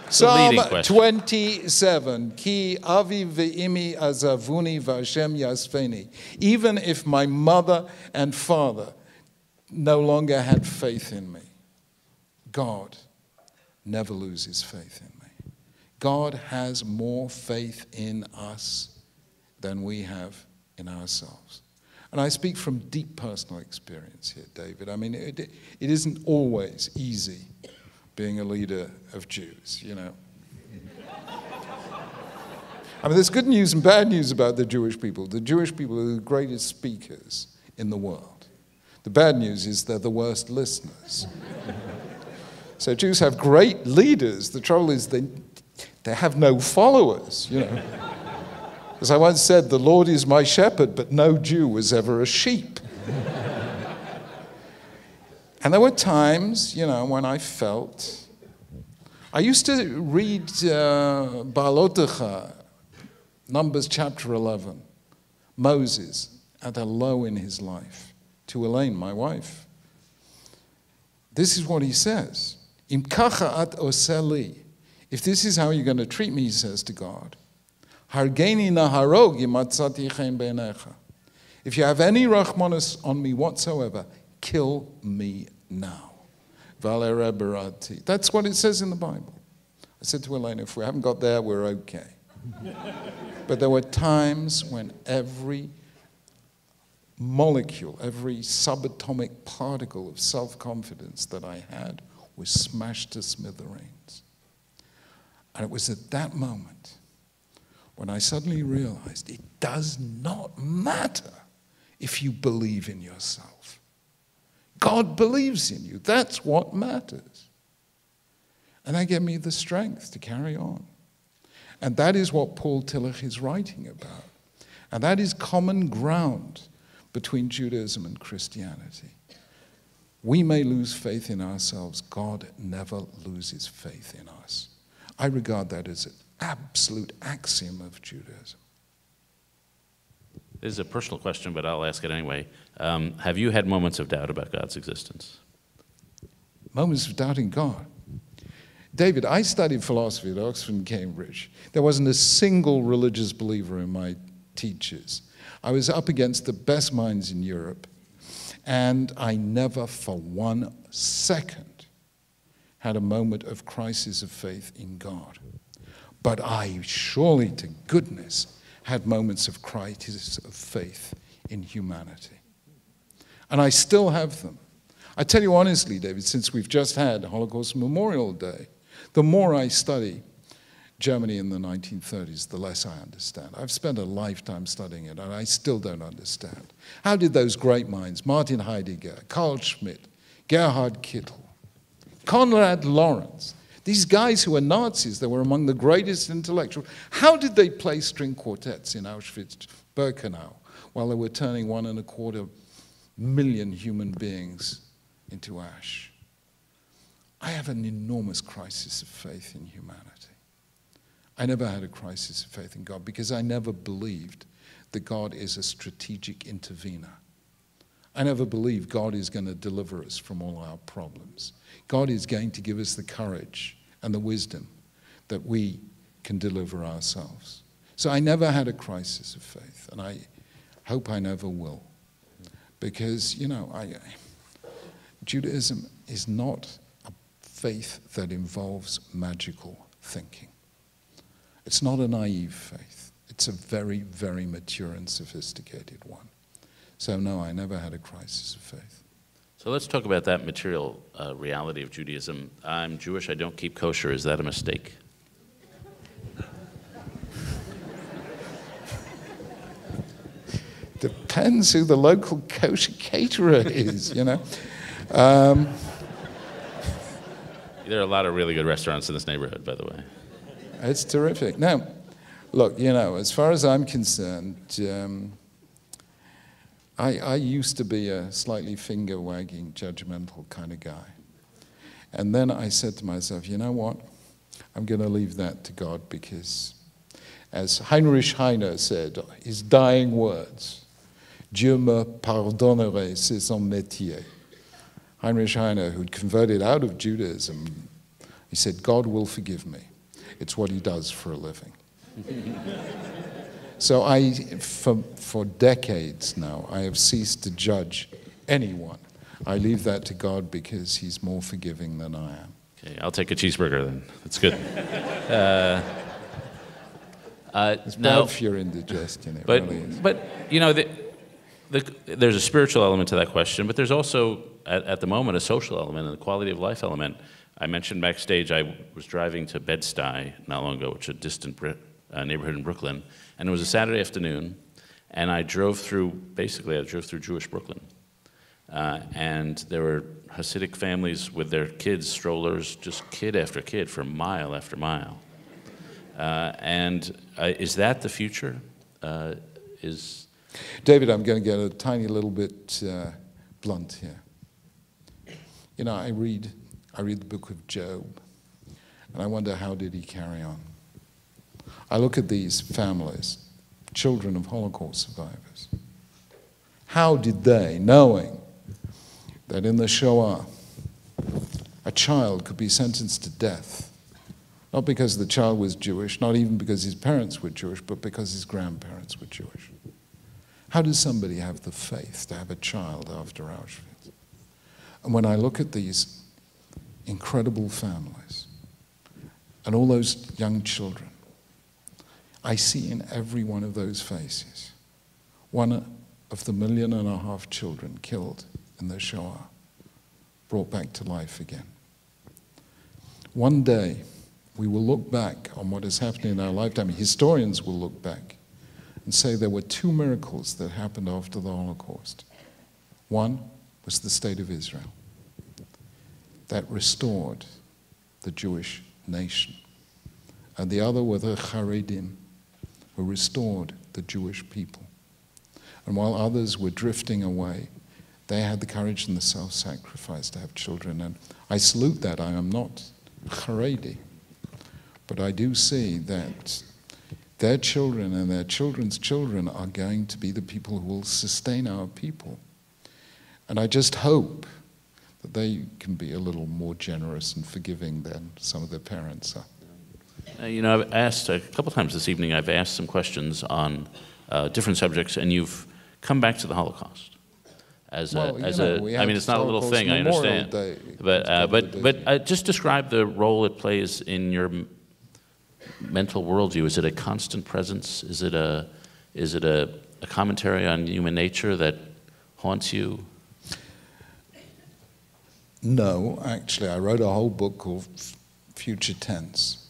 Psalm 27, Ki avi ve'imi azavuni v'Hashem yasfeni. Even if my mother and father no longer had faith in me, God never loses faith in me. God has more faith in us than we have in ourselves. And I speak from deep personal experience here, David. I mean, it isn't always easy being a leader of Jews, I mean, there's good news and bad news about the Jewish people. The Jewish people are the greatest speakers in the world. The bad news is they're the worst listeners. So Jews have great leaders. The trouble is they have no followers, As I once said, the Lord is my shepherd, but no Jew was ever a sheep. And there were times, when I felt... I used to read Ba'alotecha, Numbers chapter 11, Moses at a low in his life, to Elaine, my wife. This is what he says. Im kacha at oseli. If this is how you're going to treat me, he says to God, hargeni naharog yimatzati chen beinecha. If you have any rachmanis on me whatsoever, kill me now. Valere berati. That's what it says in the Bible. I said to Elaine, if we haven't got there, we're okay. But there were times when every molecule, every subatomic particle of self-confidence that I had was smashed to smithereens. And it was at that moment when I suddenly realized it does not matter if you believe in yourself. God believes in you. That's what matters. And that gave me the strength to carry on. And that is what Paul Tillich is writing about. And that is common ground between Judaism and Christianity. We may lose faith in ourselves. God never loses faith in us. I regard that as an absolute axiom of Judaism. This is a personal question, but I'll ask it anyway. Have you had moments of doubt about God's existence? Moments of doubting God. David, I studied philosophy at Oxford and Cambridge. There wasn't a single religious believer in my teachers. I was up against the best minds in Europe, and I never for 1 second had a moment of crisis of faith in God. But I surely, to goodness, had moments of crisis of faith in humanity. And I still have them. I tell you honestly, David, since we've just had Holocaust Memorial Day, the more I study Germany in the 1930s, the less I understand. I've spent a lifetime studying it, and I still don't understand. How did those great minds, Martin Heidegger, Carl Schmitt, Gerhard Kittel, Konrad Lorenz, these guys who were Nazis, that were among the greatest intellectuals, how did they play string quartets in Auschwitz-Birkenau while they were turning 1.25 million human beings into ash? I have an enormous crisis of faith in humanity. I never had a crisis of faith in God because I never believed that God is a strategic intervener. I never believed God is going to deliver us from all our problems. God is going to give us the courage and the wisdom that we can deliver ourselves. So I never had a crisis of faith, and I hope I never will. Because, you know, Judaism is not a faith that involves magical thinking. It's not a naive faith. It's a very, very mature and sophisticated one. So no, I never had a crisis of faith. So let's talk about that material reality of Judaism. I'm Jewish, I don't keep kosher. Is that a mistake? Depends who the local kosher caterer is, you know. There are a lot of really good restaurants in this neighborhood, by the way. It's terrific. Now, look, you know, as far as I'm concerned, I used to be a slightly finger-wagging, judgmental kind of guy. And then I said to myself, you know what? I'm going to leave that to God because, as Heinrich Heine said, his dying words, Dieu me pardonnerait, c'est son métier. Heinrich Heine, who'd converted out of Judaism, he said, God will forgive me. It's what he does for a living. So for decades now, I have ceased to judge anyone. I leave that to God because he's more forgiving than I am. Okay, I'll take a cheeseburger then. That's good. It's bad for your indigestion, it really is. But you know, there's a spiritual element to that question, but there's also, at the moment, a social element and a quality of life element. I mentioned backstage I was driving to Bed-Stuy not long ago, which is a distant neighborhood in Brooklyn, and it was a Saturday afternoon, and I drove through Jewish Brooklyn. And there were Hasidic families with their kids, strollers, just kid after kid for mile after mile. Is that the future? David, I'm going to get a tiny little bit blunt here. You know, I read the book of Job, and I wonder, how did he carry on? I look at these families, children of Holocaust survivors. How did they, knowing that in the Shoah, a child could be sentenced to death, not because the child was Jewish, not even because his parents were Jewish, but because his grandparents were Jewish? How does somebody have the faith to have a child after Auschwitz? And when I look at these incredible families and all those young children, I see in every one of those faces one of the 1.5 million children killed in the Shoah, brought back to life again. One day, we will look back on what has happened in our lifetime. Historians will look back and say there were 2 miracles that happened after the Holocaust. One was the state of Israel that restored the Jewish nation. And the other were the Haredim, who restored the Jewish people. And while others were drifting away, they had the courage and the self-sacrifice to have children. And I salute that. I am not Haredi. But I do see that their children and their children's children are going to be the people who will sustain our people. And I just hope that they can be a little more generous and forgiving than some of their parents are. You know, I've asked a couple times this evening, I've asked some questions on different subjects, and you've come back to the Holocaust. I mean, it's not a little thing, I understand. But just describe the role it plays in your mental worldview. Is it a constant presence? Is it a commentary on human nature that haunts you? No, actually, I wrote a whole book called Future Tense,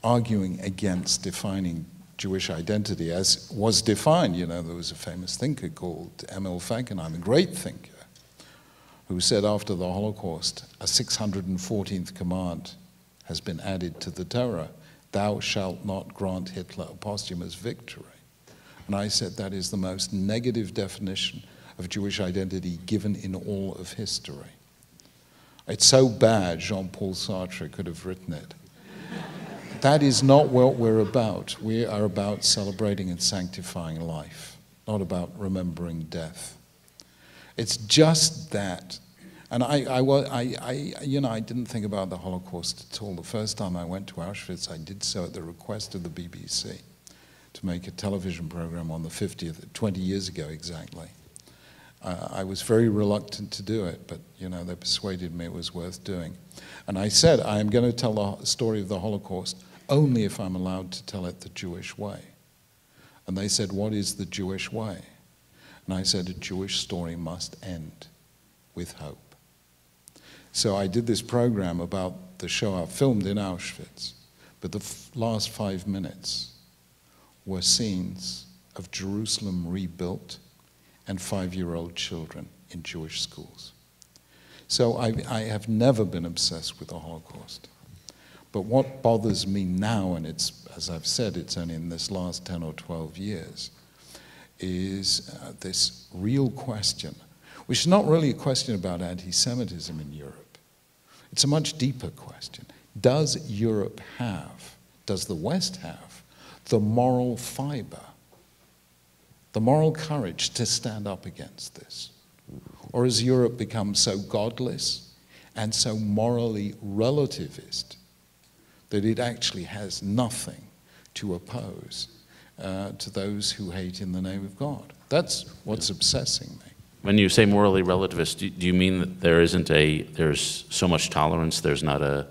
arguing against defining Jewish identity as was defined. You know, there was a famous thinker called Emil Fackenheim, a great thinker, who said after the Holocaust, a 614th command has been added to the Torah: thou shalt not grant Hitler a posthumous victory. And I said that is the most negative definition of Jewish identity given in all of history. It's so bad Jean-Paul Sartre could have written it. That is not what we're about. We are about celebrating and sanctifying life, not about remembering death. It's just that. And I didn't think about the Holocaust at all. The first time I went to Auschwitz, I did so at the request of the BBC to make a television program on the 50th, 20 years ago exactly. I was very reluctant to do it, but they persuaded me it was worth doing. And I said, I am going to tell the story of the Holocaust only if I'm allowed to tell it the Jewish way. And they said, what is the Jewish way? And I said, a Jewish story must end with hope. So I did this program about the Shoah, filmed in Auschwitz, but the last 5 minutes were scenes of Jerusalem rebuilt and 5-year-old children in Jewish schools. So I have never been obsessed with the Holocaust. But what bothers me now, and it's, as I've said, it's only in this last 10 or 12 years, is this real question, which is not really a question about anti-Semitism in Europe. It's a much deeper question. Does Europe have, does the West have, the moral fiber, the moral courage to stand up against this? Or has Europe become so godless and so morally relativist that it actually has nothing to oppose to those who hate in the name of God? That's what's obsessing me. When you say morally relativist, do you mean that there's so much tolerance, there's not a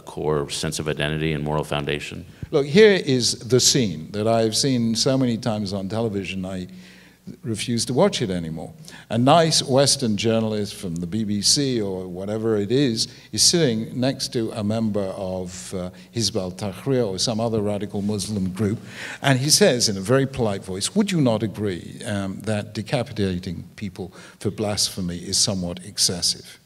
core sense of identity and moral foundation? Look, here is the scene that I've seen so many times on television, I refuse to watch it anymore. A nice Western journalist from the BBC or whatever it is sitting next to a member of Hizb al-Tahrir or some other radical Muslim group, and he says in a very polite voice, would you not agree that decapitating people for blasphemy is somewhat excessive?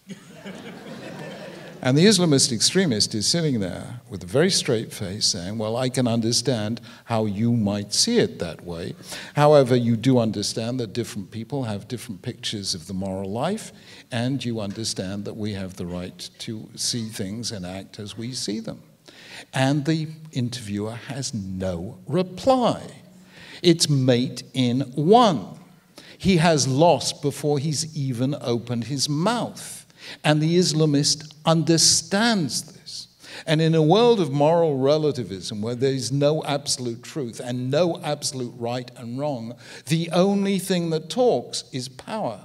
And the Islamist extremist is sitting there with a very straight face saying, well, I can understand how you might see it that way. However, you do understand that different people have different pictures of the moral life, and you understand that we have the right to see things and act as we see them. And the interviewer has no reply. It's mate in one. He has lost before he's even opened his mouth. And the Islamist understands this. And in a world of moral relativism where there is no absolute truth and no absolute right and wrong, the only thing that talks is power.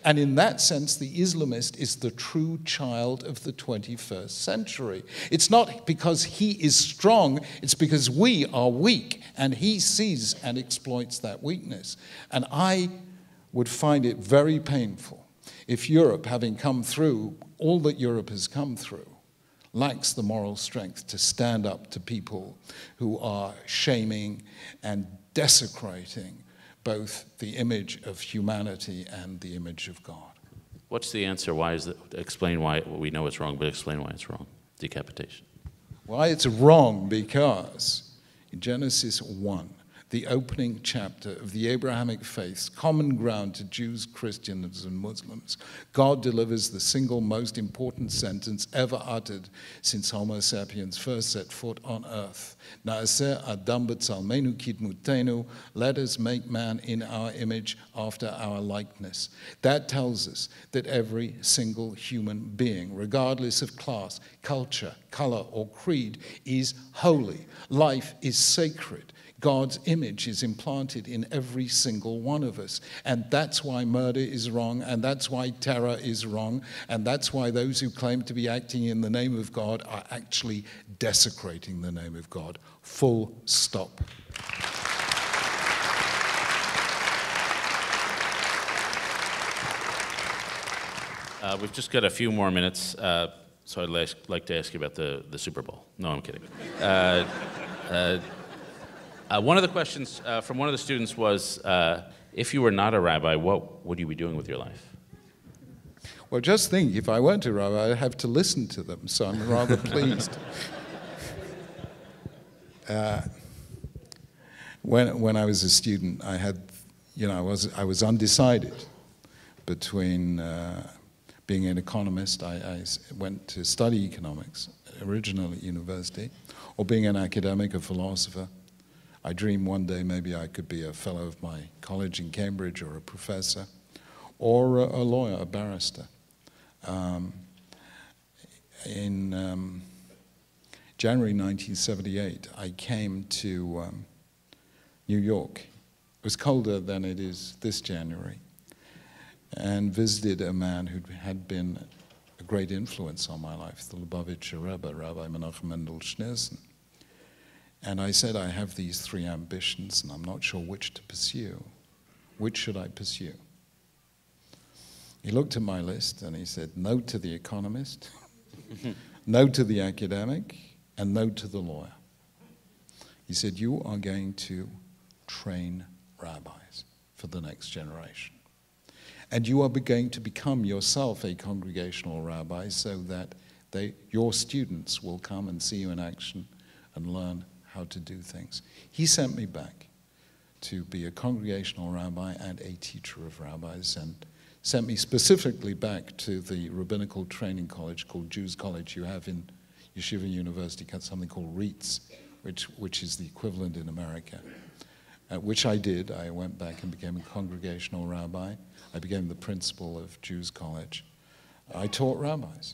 And in that sense, the Islamist is the true child of the 21st century. It's not because he is strong, it's because we are weak, and he sees and exploits that weakness. And I would find it very painful if Europe, having come through all that Europe has come through, lacks the moral strength to stand up to people who are shaming and desecrating both the image of humanity and the image of God. What's the answer? Why is that? Explain why. We know it's wrong, but explain why it's wrong. Decapitation. Why it's wrong? Because in Genesis 1, the opening chapter of the Abrahamic faith's common ground to Jews, Christians, and Muslims, God delivers the single most important sentence ever uttered since Homo sapiens first set foot on earth. Na'aseh Adam b'tzalmenu kidmutenu, let us make man in our image after our likeness. That tells us that every single human being, regardless of class, culture, color, or creed, is holy. Life is sacred. God's image is implanted in every single one of us. And that's why murder is wrong, and that's why terror is wrong, and that's why those who claim to be acting in the name of God are actually desecrating the name of God. Full stop. We've just got a few more minutes, so I'd like to ask you about the Super Bowl. No, I'm kidding. One of the questions from one of the students was, if you were not a rabbi, what would you be doing with your life? Well, just think, if I weren't a rabbi, I'd have to listen to them, so I'm rather pleased. When I was a student, I had, I was undecided between being an economist. I went to study economics, originally at university, or being an academic, a philosopher. I dreamed one day maybe I could be a fellow of my college in Cambridge, or a professor, or a lawyer, a barrister. In January 1978, I came to New York. It was colder than it is this January, and visited a man who had been a great influence on my life, the Lubavitcher Rebbe, Rabbi Menachem Mendel Schneerson. And I said, I have these three ambitions, and I'm not sure which to pursue. Which should I pursue? He looked at my list, and he said, no to the economist, no to the academic, and no to the lawyer. He said, you are going to train rabbis for the next generation. And you are going to become yourself a congregational rabbi so that your students will come and see you in action and learn how to do things. He sent me back to be a congregational rabbi and a teacher of rabbis, and sent me specifically back to the rabbinical training college called Jews College. You have in Yeshiva University something called REITs, which is the equivalent in America, which I did. I went back and became a congregational rabbi. I became the principal of Jews College. I taught rabbis.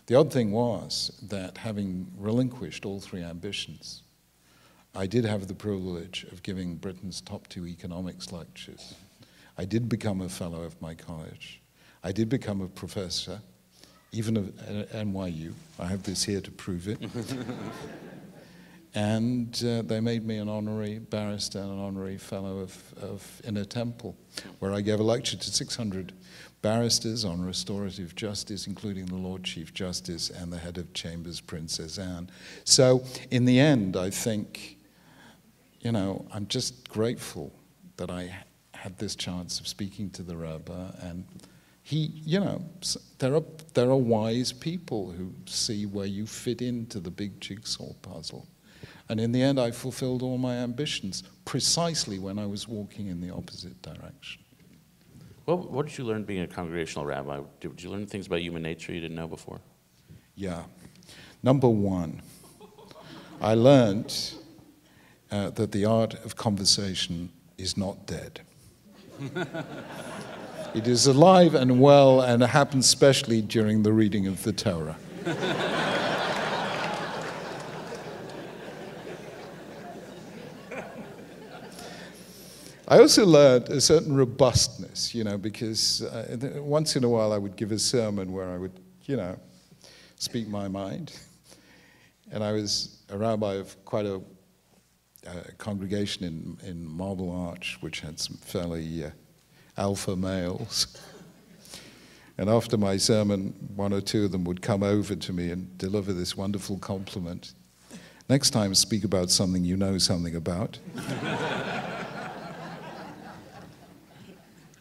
The odd thing was that, having relinquished all three ambitions, I did have the privilege of giving Britain's top 2 economics lectures. I did become a fellow of my college. I did become a professor, even at NYU. I have this here to prove it. And they made me an honorary barrister and an honorary fellow of Inner Temple, where I gave a lecture to 600 barristers on restorative justice, including the Lord Chief Justice and the head of chambers, Princess Anne. So in the end, I think, I'm just grateful that I had this chance of speaking to the Rabbi, and he, there are wise people who see where you fit into the big jigsaw puzzle. And in the end, I fulfilled all my ambitions precisely when I was walking in the opposite direction. Well, what did you learn being a congregational rabbi? Did you learn things about human nature you didn't know before? Yeah. Number one, I learned that the art of conversation is not dead. It is alive and well, and it happens especially during the reading of the Torah. I also learned a certain robustness, because once in a while I would give a sermon where I would, speak my mind. And I was a rabbi of quite a congregation in Marble Arch, which had some fairly alpha males. And after my sermon, one or two of them would come over to me and deliver this wonderful compliment. Next time, speak about something you know something about.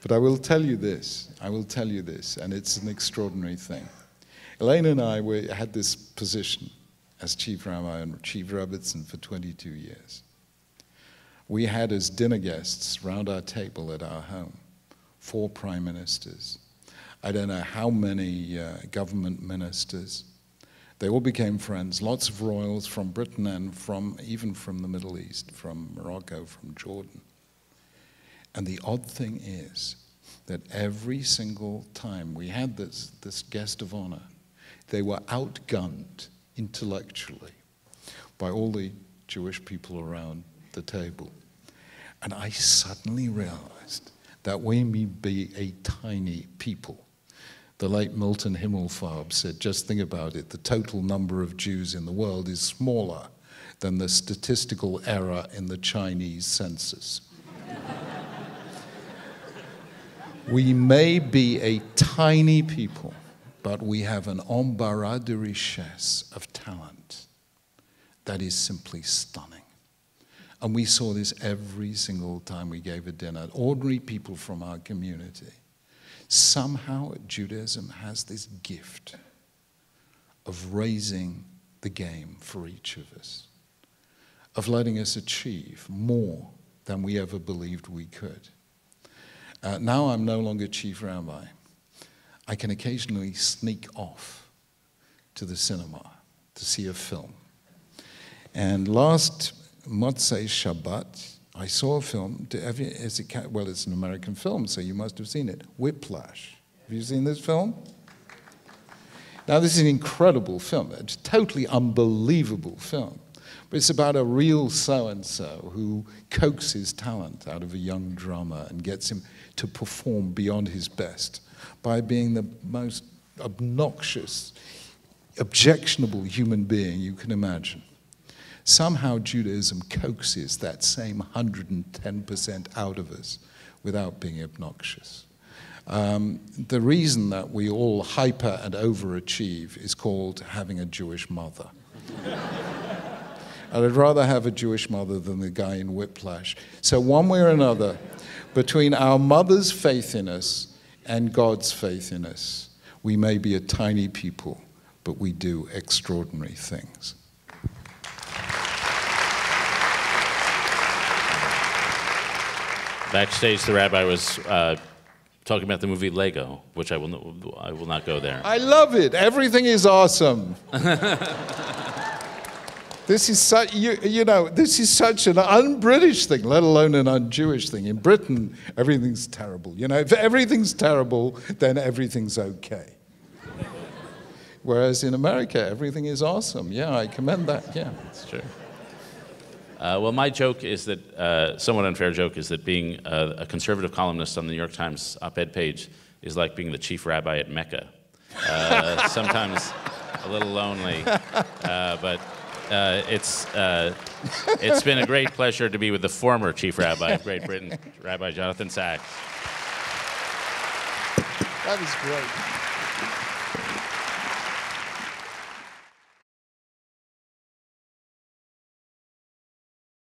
But I will tell you this, and it's an extraordinary thing. Elaine and I had this position as chief rabbi and chief rebbitzin for 22 years. We had as dinner guests round our table at our home 4 prime ministers. I don't know how many government ministers. They all became friends, lots of royals from Britain and even from the Middle East, from Morocco, from Jordan. And the odd thing is that every single time we had this guest of honor, they were outgunned intellectually by all the Jewish people around the table. And I suddenly realized that we may be a tiny people. The late Milton Himmelfarb said, just think about it, the total number of Jews in the world is smaller than the statistical error in the Chinese census. We may be a tiny people, but we have an embarras de richesse of talent that is simply stunning. And we saw this every single time we gave a dinner. Ordinary people from our community. Somehow Judaism has this gift of raising the game for each of us, of letting us achieve more than we ever believed we could. Now I'm no longer chief rabbi. I can occasionally sneak off to the cinema to see a film. And last Motzei Shabbat, I saw a film. Well, it's an American film, so you must have seen it. Whiplash. Have you seen this film? Now, this is an incredible film. It's a totally unbelievable film. But it's about a real so-and-so who coaxes talent out of a young drummer and gets him to perform beyond his best by being the most obnoxious, objectionable human being you can imagine. Somehow Judaism coaxes that same 110% out of us without being obnoxious. The reason that we all hyper and overachieve is called having a Jewish mother. And I'd rather have a Jewish mother than the guy in Whiplash. So one way or another, between our mother's faith in us and God's faith in us, we may be a tiny people, but we do extraordinary things. Backstage, the rabbi was talking about the movie Lego, which I will not go there. I love it. Everything is awesome. This is such, this is such an un-British thing, let alone an un-Jewish thing. In Britain, everything's terrible. If everything's terrible, then everything's okay. Whereas in America, everything is awesome. Yeah, I commend that. Yeah, that's true. Well, my joke is that, somewhat unfair joke, is that being a conservative columnist on the New York Times op-ed page is like being the chief rabbi at Mecca. Sometimes a little lonely, but it's been a great pleasure to be with the former chief rabbi of Great Britain, Rabbi Jonathan Sacks. That is great.